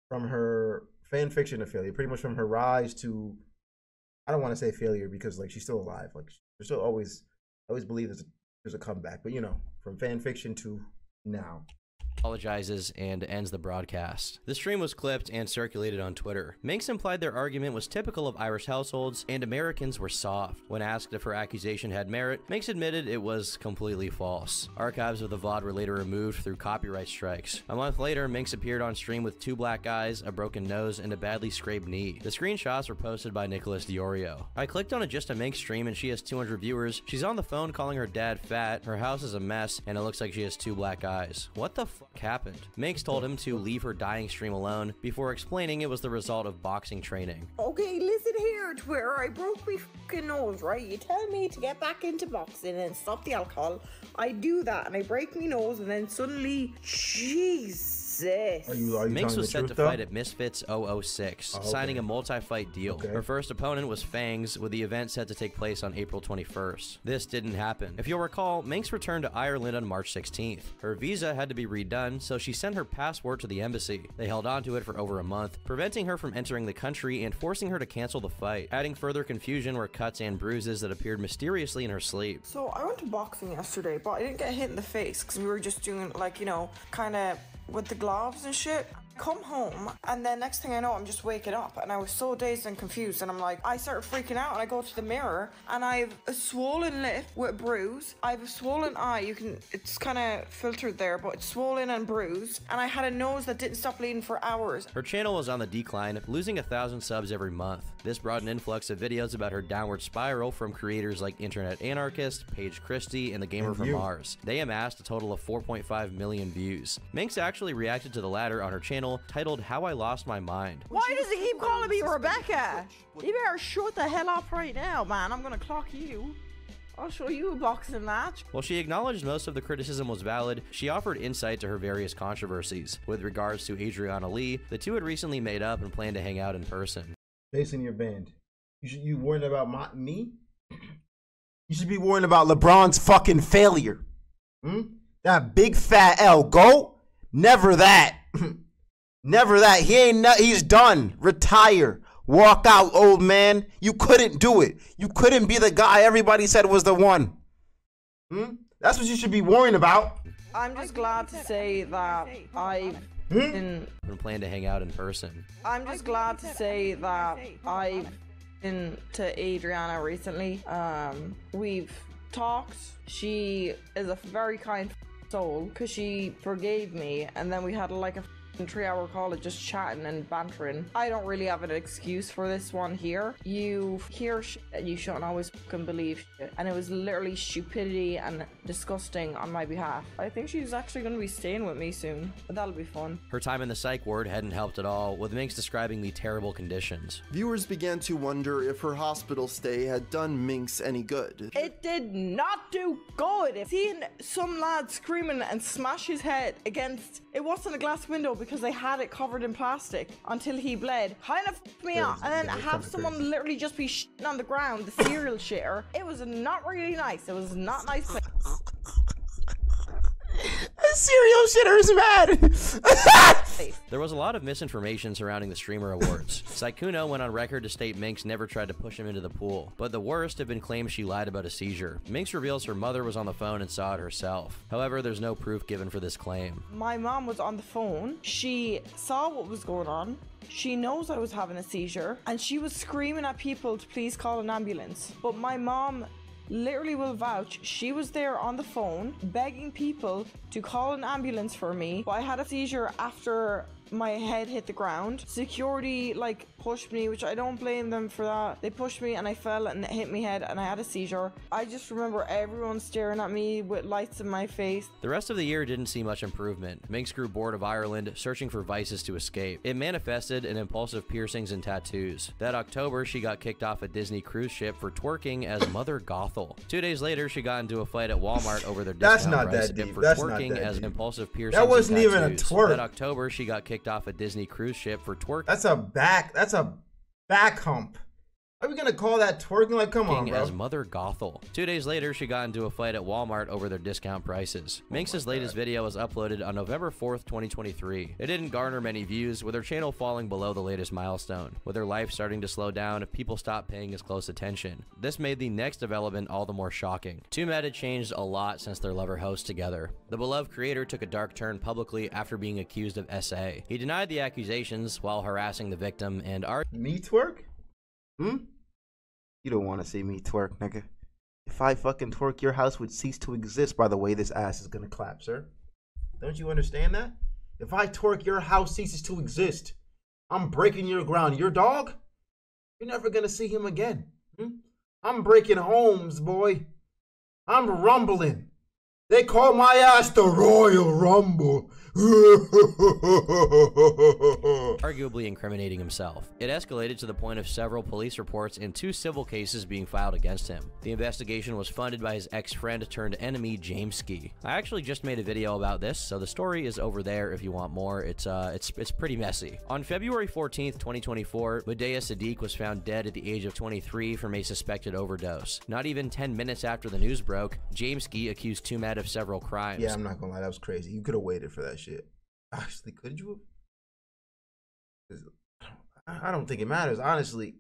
from her fan fiction affiliate, pretty much from her rise to, I don't want to say failure because, like, she's still alive. Like, there's still always believe there's a comeback, but, you know, from fan fiction to now. Apologizes and ends the broadcast. The stream was clipped and circulated on Twitter. Minx implied their argument was typical of Irish households and Americans were soft. When asked if her accusation had merit, Minx admitted it was completely false. Archives of the VOD were later removed through copyright strikes. A month later, Minx appeared on stream with 2 black eyes, a broken nose, and a badly scraped knee. The screenshots were posted by Nicholas Diorio. I clicked on a JustaMinx stream and she has 200 viewers. She's on the phone calling her dad fat, her house is a mess, and it looks like she has 2 black eyes. What the fuck happened? Minx told him to leave her dying stream alone before explaining it was the result of boxing training. Okay, listen here, Twitter. I broke my fucking nose, right? You tell me to get back into boxing and stop the alcohol. I do that and I break my nose and then suddenly, Jesus. Are you Minx was set to though? fight at Misfits 006, signing a multi-fight deal. Her first opponent was Fangs, with the event set to take place on April 21st. This didn't happen. If you'll recall, Minx returned to Ireland on March 16th. Her visa had to be redone, so she sent her passport to the embassy. They held onto it for over a month, preventing her from entering the country and forcing her to cancel the fight. Adding further confusion were cuts and bruises that appeared mysteriously in her sleep. So I went to boxing yesterday, but I didn't get hit in the face because we were just doing, like, you know, kind of with the gloves and shit. Come home and then next thing I know I'm just waking up and I was so dazed and confused and I'm like, I started freaking out and I go to the mirror and I have a swollen lip with a bruise. I have a swollen eye, it's kind of filtered there, but it's swollen and bruised, and I had a nose that didn't stop bleeding for hours. Her channel was on the decline, losing 1,000 subs every month. This brought an influx of videos about her downward spiral from creators like Internet Anarchist, Paige Christie, and The Gamer from Mars. They amassed a total of 4.5 million views. Minx actually reacted to the latter on her channel, titled How I Lost My Mind. Why does he keep calling me Rebecca? You better shut the hell up right now, man. I'm gonna clock you. I'll show you a boxing match. While she acknowledged most of the criticism was valid, she offered insight to her various controversies. With regards to Adriana Lee, the two had recently made up and planned to hang out in person. Jason, you're banned. You worrying about me? You should be worrying about LeBron's fucking failure. That big fat L. Go? Never that. Never that. He's done. Retire. Walk out, old man. You couldn't do it. You couldn't be the guy everybody said was the one. That's what you should be worrying about. I'm just glad to say that I've been planned to hang out in person. I'm just glad to say that I've been to Adriana recently. We've talked. She is a very kind soul because she forgave me, and then we had like a 3-hour call of just chatting and bantering. I don't really have an excuse for this one here. You hear shit that you shouldn't always fucking believe shit, and it was literally stupidity and disgusting on my behalf. I think she's actually going to be staying with me soon, but that'll be fun. Her time in the psych ward hadn't helped at all, with Minx describing the terrible conditions. Viewers began to wonder if her hospital stay had done Minx any good. It did not do good. Seeing some lad screaming and smash his head against, it wasn't a glass window because they had it covered in plastic until he bled. Kind of fucked me up. And then have someone literally just be shitting on the ground, the serial shitter. It was not really nice. It was not nice. Serial shitter is mad. There was a lot of misinformation surrounding the streamer awards. Sykkuno went on record to state Minx never tried to push him into the pool, but the worst have been claims she lied about a seizure. Minx reveals her mother was on the phone and saw it herself. However, there's no proof given for this claim. My mom was on the phone. She saw what was going on. She knows I was having a seizure, and she was screaming at people to please call an ambulance. But my mom literally will vouch, she was there on the phone begging people to call an ambulance for me. But I had a seizure after my head hit the ground. Security like pushed me, which I don't blame them for that. They pushed me and I fell and it hit my head and I had a seizure. I just remember everyone staring at me with lights in my face. The rest of the year didn't see much improvement. Minx grew bored of Ireland, searching for vices to escape. It manifested in impulsive piercings and tattoos. That October, she got kicked off a Disney cruise ship for twerking as Mother Gothel. 2 days later, she got into a fight at Walmart over their discount price for twerking as impulsive piercings. That wasn't even a twerk. That October, she got kicked off a Disney cruise ship for twerking. That's a back hump. Are we gonna call that twerking? Like, come on, bro. As Mother Gothel. 2 days later, she got into a fight at Walmart over their discount prices. Minx's latest video was uploaded on November 4th, 2023. It didn't garner many views, with her channel falling below the latest milestone. With her life starting to slow down, people stopped paying as close attention. This made the next development all the more shocking. Tumed had changed a lot since their Lover host together. The beloved creator took a dark turn publicly after being accused of SA. He denied the accusations while harassing the victim and Me twerk? You don't want to see me twerk, nigga. If I fucking twerk, your house would cease to exist by the way this ass is gonna clap, sir. Don't you understand that? If I twerk, your house ceases to exist. I'm breaking your ground. Your dog? You're never gonna see him again. I'm breaking homes, boy. I'm rumbling. They call my ass the Royal Rumble. Arguably incriminating himself. It escalated to the point of several police reports and 2 civil cases being filed against him. The investigation was funded by his ex-friend turned enemy, JustaMinx. I actually just made a video about this, so the story is over there if you want more. It's pretty messy. On February 14th, 2024, Medea Sadiq was found dead at the age of 23 from a suspected overdose. Not even 10 minutes after the news broke, JustaMinx accused Tumed of several crimes. Yeah, I'm not gonna lie, that was crazy. You could have waited for that shit. Actually, could you have? I don't think it matters, honestly.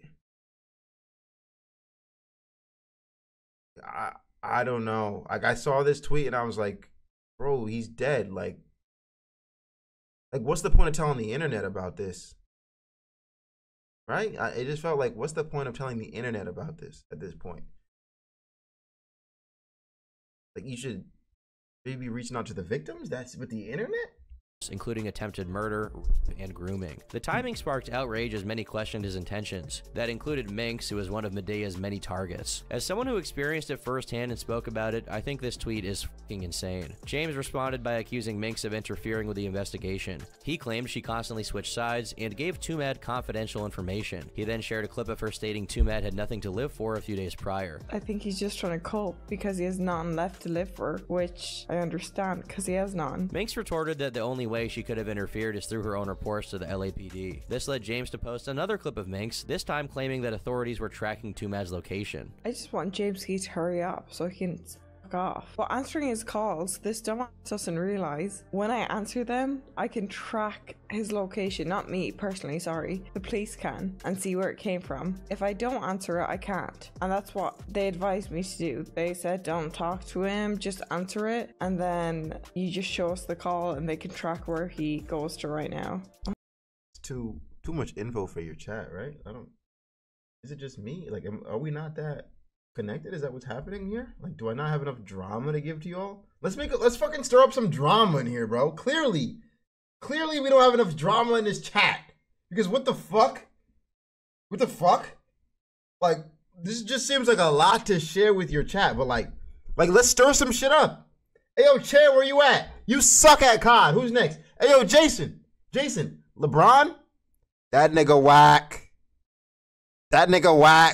I don't know. Like, I saw this tweet and I was like, bro, he's dead. Like what's the point of telling the internet about this? Right? It just felt like, what's the point of telling the internet about this at this point? Like, you should maybe reaching out to the victims? That's with the internet? Including attempted murder, rape, and grooming. The timing sparked outrage as many questioned his intentions. That included Minx, who was one of Medea's many targets. As someone who experienced it firsthand and spoke about it, I think this tweet is fucking insane. James responded by accusing Minx of interfering with the investigation. He claimed she constantly switched sides and gave Tumed confidential information. He then shared a clip of her stating Tumed had nothing to live for a few days prior. I think he's just trying to cope because he has none left to live for, which I understand because he has none. Minx retorted that the only way she could have interfered is through her own reports to the LAPD. This led James to post another clip of Minx, this time claiming that authorities were tracking Tumed's location. I just want JustaMinx to hurry up so he can fuck off. But answering his calls, this dumbass doesn't realize when I answer them, I can track his location, not me personally, sorry. The police can, and see where it came from. If I don't answer it, I can't. And that's what they advised me to do. They said don't talk to him, just answer it, and then you just show us the call and they can track where he goes to right now. It's too much info for your chat, right? Is it just me? Like, are we not that connected? Is that what's happening here? Like, do I not have enough drama to give to y'all? Let's fucking stir up some drama in here, bro. Clearly we don't have enough drama in this chat. Because what the fuck? Like, this just seems like a lot to share with your chat, but like let's stir some shit up. Hey yo, Chair, where you at? You suck at COD. Who's next? Hey yo, Jason, LeBron? That nigga whack.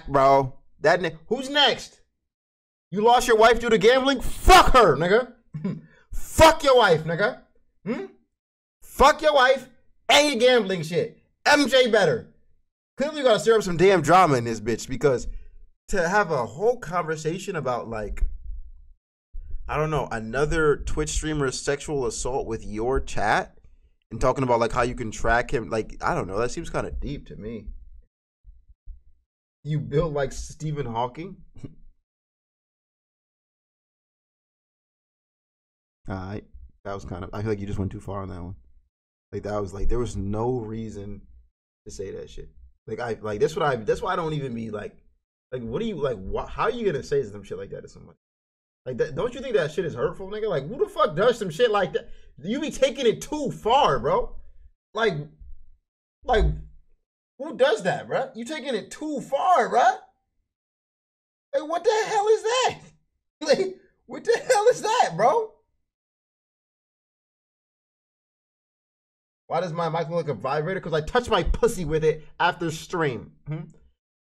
Bro. Who's next? You lost your wife due to gambling? Fuck her, nigga. Fuck your wife, nigga. Fuck your wife. and your gambling shit. MJ better. Clearly you gotta stir up some damn drama in this bitch, because to have a whole conversation about, like, I don't know, another Twitch streamer's sexual assault with your chat and talking about, like, how you can track him, like, I don't know, that seems kind of deep to me. You build like Stephen Hawking? Alright. That was kind of, I feel like you just went too far on that one. Like, that was like, there was no reason to say that shit. Like, that's why I don't even be like, what are you, like, how are you gonna say some shit like that to somebody? Like, that, don't you think that shit is hurtful, nigga? Like, who the fuck does some shit like that? You be taking it too far, bro. Like, who does that, bro? You taking it too far, bro. Like, what the hell is that? Like, what the hell is that, bro? Why does my mic look like a vibrator? Because I touched my pussy with it after stream.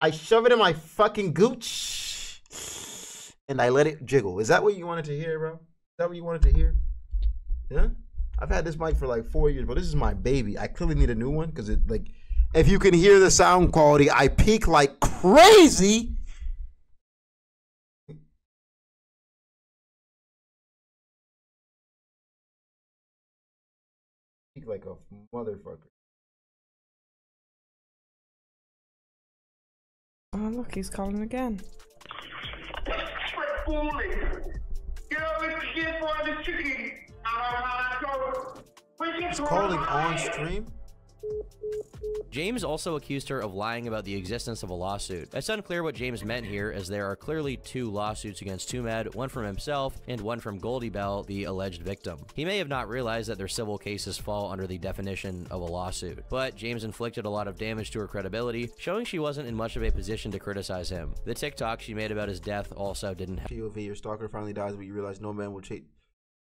I shove it in my fucking gooch and I let it jiggle. Is that what you wanted to hear, bro? Is that what you wanted to hear? Yeah? I've had this mic for like 4 years, but this is my baby. I clearly need a new one because it, like, if you can hear the sound quality, I peak like crazy. Peak like a motherfucker. Oh, look, he's calling again. He's calling on stream? James also accused her of lying about the existence of a lawsuit. It's unclear what James meant here, as there are clearly 2 lawsuits against Tumed, one from himself and one from Goldie Bell, the alleged victim. He may have not realized that their civil cases fall under the definition of a lawsuit, but James inflicted a lot of damage to her credibility, showing she wasn't in much of a position to criticize him. The TikTok she made about his death also didn't help. POV, your stalker finally dies, but you realize no man will chase.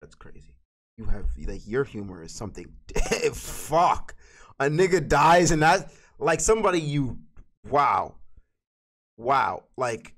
That's crazy. You have, like, your humor is something. Fuck. A nigga dies and that, like, somebody you, wow, like,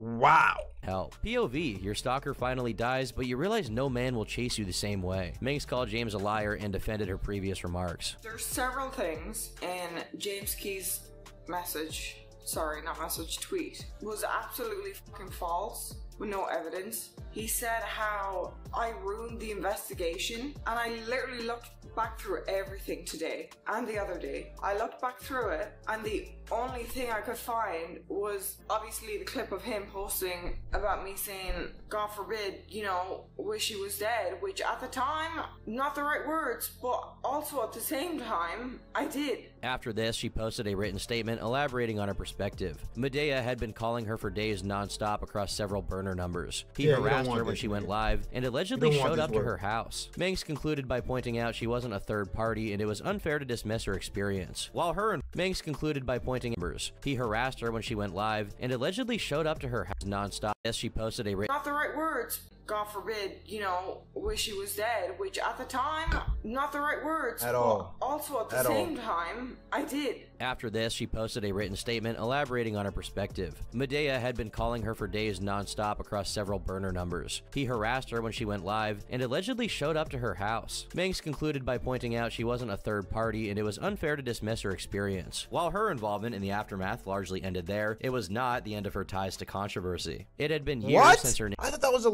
wow. Hell, POV, your stalker finally dies, but you realize no man will chase you the same way. Minx called James a liar and defended her previous remarks. There's several things in James Key's message, sorry, not message, tweet, was absolutely fucking false with no evidence. He said how I ruined the investigation, and I literally looked back through everything today and the other day. I looked back through it, and the only thing I could find was obviously the clip of him posting about me saying, God forbid, you know, wish he was dead, which at the time, not the right words, but also at the same time, I did. After this, she posted a written statement elaborating on her perspective. Medea had been calling her for days non-stop across several burner numbers. He harassed her when she went live and allegedly showed up to her house. Minx concluded by pointing out she wasn't a third party and it was unfair to dismiss her experience. While her and Minx concluded by pointing numbers. He harassed her when she went live and allegedly showed up to her house non-stop. As she posted a not the right words. God forbid, you know, wish he was dead, which at the time, not the right words. At all. Also at the same time, I did. After this, she posted a written statement elaborating on her perspective. Medea had been calling her for days non-stop across several burner numbers. He harassed her when she went live and allegedly showed up to her house. Minx concluded by pointing out she wasn't a third party and it was unfair to dismiss her experience. While her involvement in the aftermath largely ended there, it was not the end of her ties to controversy. It had been years since her name. I thought that was the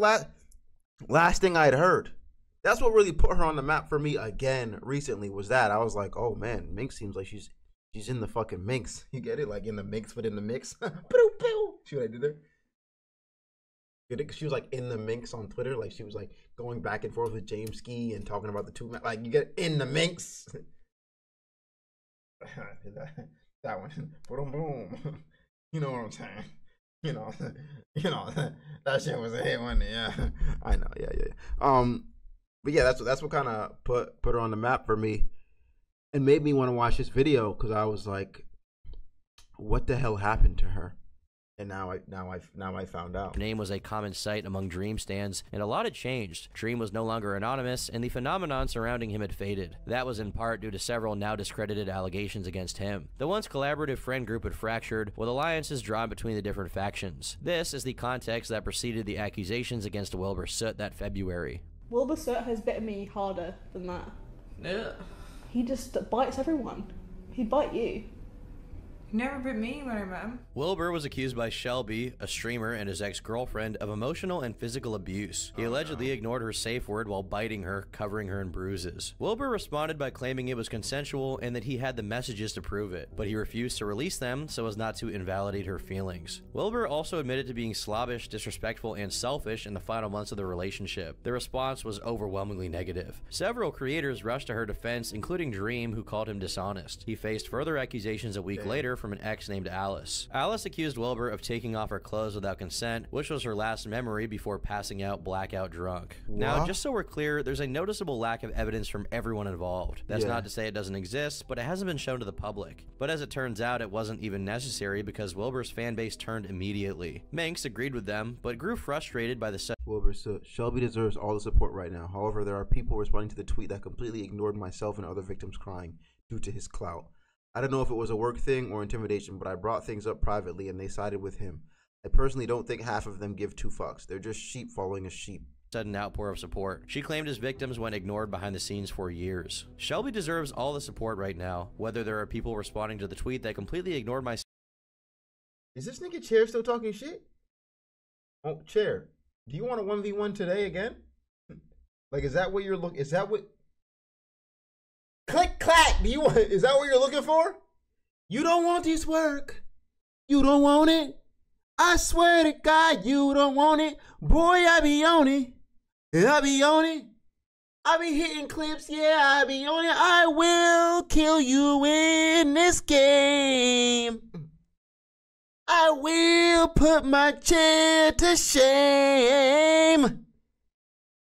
last thing I'd heard. That's what really put her on the map for me again recently, was that I was like, oh man, Minx seems like she's in the fucking mix. You get it? Like in the mix, but in the mix. See what I did there? Get it? 'Cause she was like in the mix on Twitter. Like she was like going back and forth with James Ski and talking about the two. Like you get in the mix. that one. Boom, boom. You know what I'm saying? You know, that shit was a hit, wasn't it? Yeah, I know. Yeah. But yeah, that's what kind of put her on the map for me, and made me want to watch this video because I was like, what the hell happened to her? And now I found out. Her name was a common sight among Dream stands, and a lot had changed. Dream was no longer anonymous, and the phenomenon surrounding him had faded. That was in part due to several now discredited allegations against him. The once collaborative friend group had fractured, with alliances drawn between the different factions. This is the context that preceded the accusations against Wilbur Soot that February. Wilbur Soot has bitten me harder than that. Ugh. He just bites everyone. He'd bite you. He never bit me when I met him. Wilbur was accused by Shelby, a streamer, and his ex-girlfriend of emotional and physical abuse. He allegedly ignored her safe word while biting her, covering her in bruises. Wilbur responded by claiming it was consensual and that he had the messages to prove it, but he refused to release them so as not to invalidate her feelings. Wilbur also admitted to being slobbish, disrespectful, and selfish in the final months of the relationship. The response was overwhelmingly negative. Several creators rushed to her defense, including Dream, who called him dishonest. He faced further accusations a week later from an ex named Alice. Alice accused Wilbur of taking off her clothes without consent, which was her last memory before passing out blackout drunk. What? Now, just so we're clear, there's a noticeable lack of evidence from everyone involved. That's not to say it doesn't exist, but it hasn't been shown to the public. But as it turns out, it wasn't even necessary because Wilbur's fan base turned immediately. Minx agreed with them, but grew frustrated by the Wilbur, so Shelby deserves all the support right now. However, there are people responding to the tweet that completely ignored myself and other victims crying due to his clout. I don't know if it was a work thing or intimidation, but I brought things up privately and they sided with him. I personally don't think half of them give two fucks. They're just sheep following a sheep. Sudden outpour of support. She claimed his victims went ignored behind the scenes for years. Shelby deserves all the support right now, whether there are people responding to the tweet that completely ignored my... Is this nigga Chair still talking shit? Oh, Chair, do you want a 1v1 today again? Like, is that what you're looking... Is that what... Click clack. Do you want? Is that what you're looking for? You don't want this work. You don't want it. I swear to God, you don't want it. Boy, I be on it. I be on it. I be hitting clips. Yeah, I be on it. I will kill you in this game. I will put my chair to shame.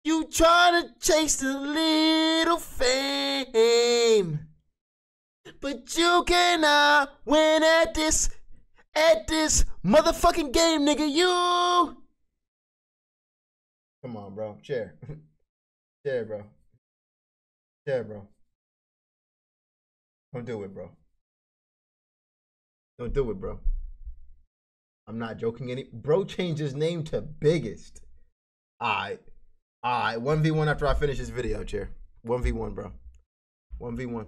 You try to chase a little fame, but you cannot win at this motherfucking game, nigga. You. Come on, bro. Chair. Chair, bro. Chair, bro. Don't do it, bro. Don't do it, bro. I'm not joking. Bro changed his name to Biggest. Alright, 1v1 after I finish this video, Chair. 1v1, bro. 1v1,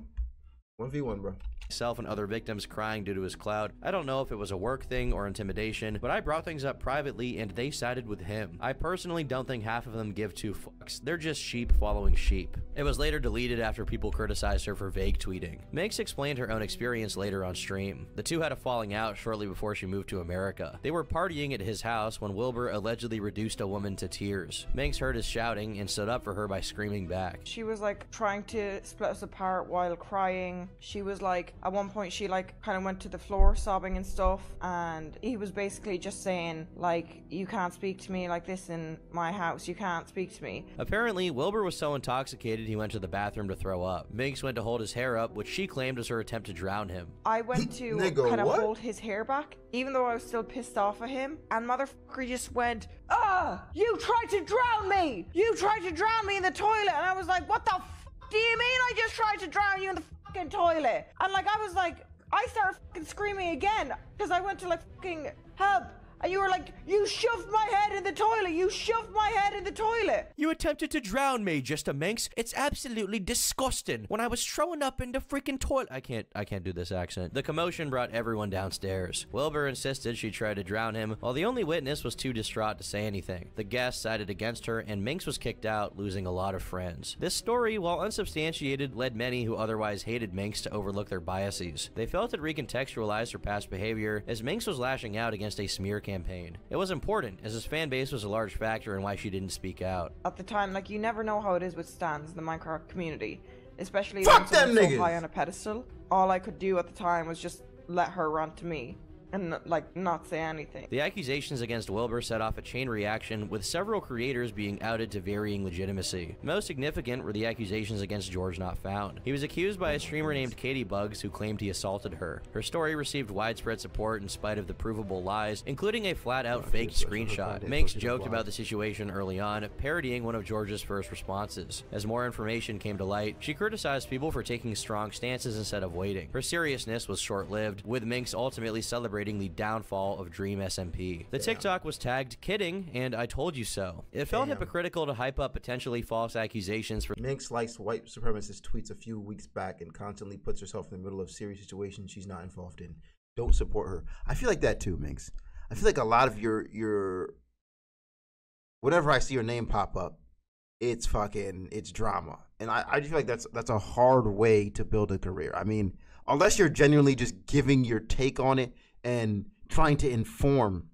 bro. Myself and other victims crying due to his clout. I don't know if it was a work thing or intimidation, but I brought things up privately and they sided with him. I personally don't think half of them give two fucks. They're just sheep following sheep. It was later deleted after people criticized her for vague tweeting. Minx explained her own experience later on stream. The two had a falling out shortly before she moved to America. They were partying at his house when Wilbur allegedly reduced a woman to tears. Minx heard his shouting and stood up for her by screaming back. She was like trying to split us apart while crying. She was like, at one point she like kind of went to the floor sobbing and stuff, and he was basically just saying like, you can't speak to me like this in my house, you can't speak to me. Apparently, Wilbur was so intoxicated he went to the bathroom to throw up. Minx went to hold his hair up, which she claimed was her attempt to drown him. I went to kind of hold his hair back, even though I was still pissed off at him, and motherfucker just went, you tried to drown me! You tried to drown me in the toilet! And I was like, what the f do you mean I just tried to drown you in the fucking toilet? And like, I was like, I started fucking screaming again, because I went to like fucking help. And you were like, you shoved my head in the toilet. You shoved my head in the toilet. You attempted to drown me, JustaMinx. It's absolutely disgusting. When I was throwing up in the freaking toilet. I can't do this accent. The commotion brought everyone downstairs. Wilbur insisted she tried to drown him, while the only witness was too distraught to say anything. The guests sided against her, and Minx was kicked out, losing a lot of friends. This story, while unsubstantiated, led many who otherwise hated Minx to overlook their biases. They felt it recontextualized her past behavior, as Minx was lashing out against a smear campaign. It was important, as his fan base was a large factor in why she didn't speak out. At the time, like, you never know how it is with stans in the Minecraft community, especially Fuck when someone's them so high niggas! on a pedestal. All I could do at the time was just let her rant to me and like not say anything. The accusations against Wilbur set off a chain reaction, with several creators being outed to varying legitimacy. Most significant were the accusations against George Not Found. He was accused by a streamer named Katie Bugs, who claimed he assaulted her. Her story received widespread support in spite of the provable lies, including a flat-out faked screenshot. Minx joked about the situation early on, parodying one of George's first responses. As more information came to light, she criticized people for taking strong stances instead of waiting. Her seriousness was short-lived, with Minx ultimately celebrating celebrating the downfall of Dream SMP. The TikTok was tagged "kidding" and "I told you so." It felt hypocritical to hype up potentially false accusations for Minx likes white supremacist tweets a few weeks back and constantly puts herself in the middle of serious situations she's not involved in. Don't support her. I feel like that too, Minx. I feel like a lot of your whenever I see your name pop up, it's drama. And I just feel like that's a hard way to build a career. I mean, unless you're genuinely just giving your take on it and trying to inform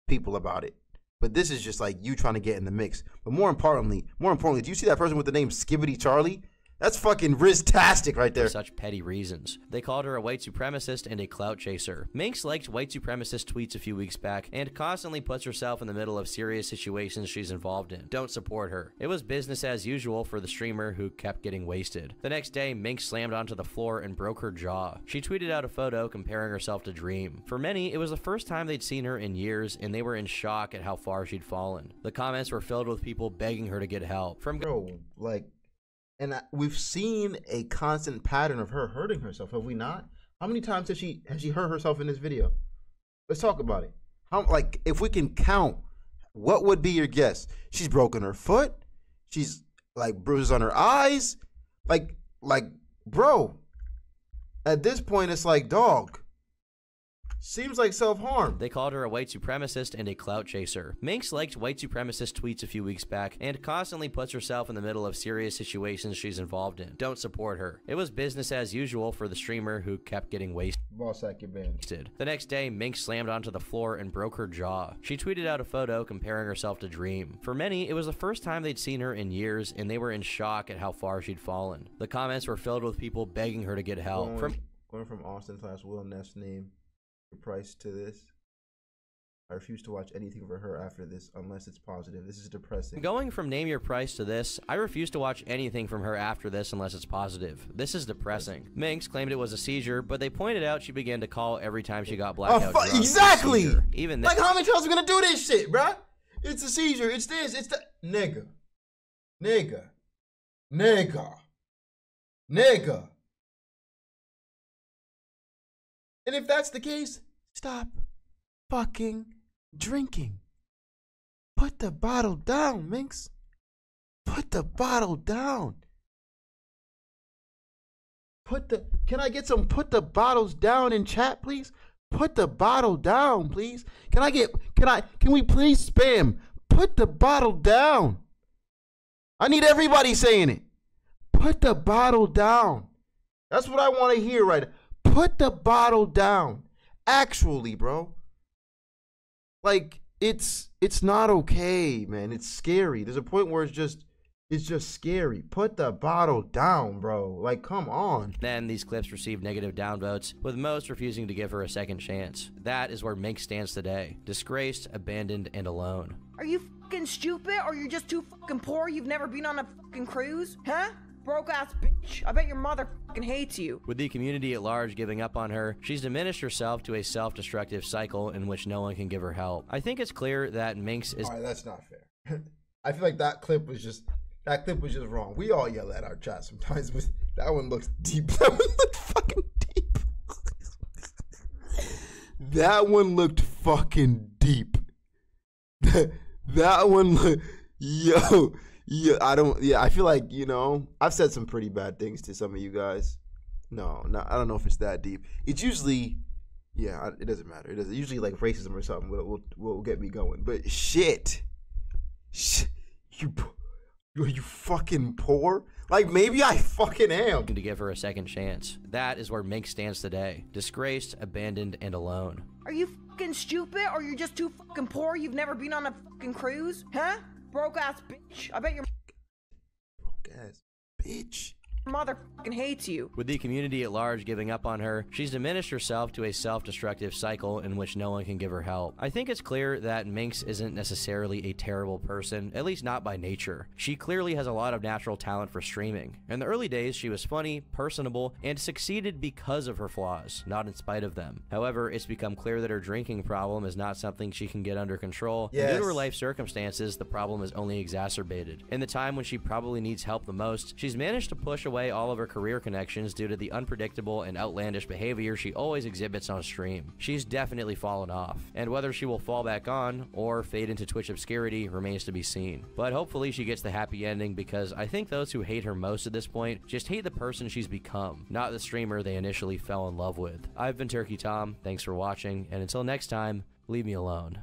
people about it. But this is just like you trying to get in the mix. But more importantly, do you see that person with the name Skibbity Charlie? That's fucking Riz-tastic right there. For such petty reasons. They called her a white supremacist and a clout chaser. Minx liked white supremacist tweets a few weeks back and constantly puts herself in the middle of serious situations she's involved in. Don't support her. It was business as usual for the streamer who kept getting wasted. The next day, Minx slammed onto the floor and broke her jaw. She tweeted out a photo comparing herself to Dream. For many, it was the first time they'd seen her in years, and they were in shock at how far she'd fallen. The comments were filled with people begging her to get help. And we've seen a constant pattern of her hurting herself, have we not? How many times has she hurt herself in this video? Let's talk about it. If we can count, what would be your guess? She's broken her foot. She's bruises on her eyes. Bro. At this point, it's like, dog. Seems like self-harm. They called her a white supremacist and a clout chaser. Minx liked white supremacist tweets a few weeks back and constantly puts herself in the middle of serious situations she's involved in. Don't support her. It was business as usual for the streamer who kept getting wasted. The next day, Minx slammed onto the floor and broke her jaw. She tweeted out a photo comparing herself to Dream. For many, it was the first time they'd seen her in years, and they were in shock at how far she'd fallen. The comments were filled with people begging her to get help. Going from Austin / Will Neff's name price to this. I refuse to watch anything for her after this unless it's positive. This is depressing. Going from name your price to this, I refuse to watch anything from her after this unless it's positive. This is depressing. Minx claimed it was a seizure, but they pointed out she began to call every time she got blackout drunk. Exactly! Even like, how many times are we gonna do this shit, bruh? It's a seizure, it's this, it's the... Nigga. And if that's the case, stop fucking drinking. Put the bottle down, Minx. Put the bottle down. Can I get some put the bottles down in chat, please? Put the bottle down, please. Can we please spam? Put the bottle down. I need everybody saying it. Put the bottle down. That's what I want to hear right now. Put the bottle down. Actually, bro. Like, it's not okay, man. It's scary. There's a point where it's just scary. Put the bottle down, bro. Like, come on. Then these clips received negative downvotes, with most refusing to give her a second chance. That is where Minx stands today. Disgraced, abandoned, and alone. Are you fucking stupid, or you're just too fucking poor? You've never been on a fucking cruise? Huh? Broke ass bitch. I bet your mother fucking hates you. With the community at large giving up on her, she's diminished herself to a self-destructive cycle in which no one can give her help. I think it's clear that Minx is... Alright, that's not fair. I feel like that clip was just wrong. We all yell at our chat sometimes, but that one looks deep. That one looked fucking deep. That one looked fucking deep. That one looked... Yo... Yeah, I feel like, I've said some pretty bad things to some of you guys. No, I don't know if it's that deep. It's usually, it doesn't matter. It doesn't usually like racism or something will get me going. But shit, you fucking poor? Like, maybe I fucking am. To give her a second chance. That is where Minx stands today. Disgraced, abandoned, and alone. Are you fucking stupid, or you're just too fucking poor? You've never been on a fucking cruise? Huh? Broke ass bitch. I bet your broke ass bitch. Mother fucking hates you. With the community at large giving up on her, she's diminished herself to a self-destructive cycle in which no one can give her help. I think it's clear that Minx isn't necessarily a terrible person, at least not by nature. She clearly has a lot of natural talent for streaming. In the early days, she was funny, personable, and succeeded because of her flaws, not in spite of them. However, it's become clear that her drinking problem is not something she can get under control. Yes. Due to her life circumstances, the problem is only exacerbated. In the time when she probably needs help the most, she's managed to push away away all of her career connections due to the unpredictable and outlandish behavior she always exhibits on stream. She's definitely fallen off, and whether she will fall back on or fade into Twitch obscurity remains to be seen. But hopefully she gets the happy ending, because I think those who hate her most at this point just hate the person she's become, not the streamer they initially fell in love with. I've been Turkey Tom, thanks for watching, and until next time, leave me alone.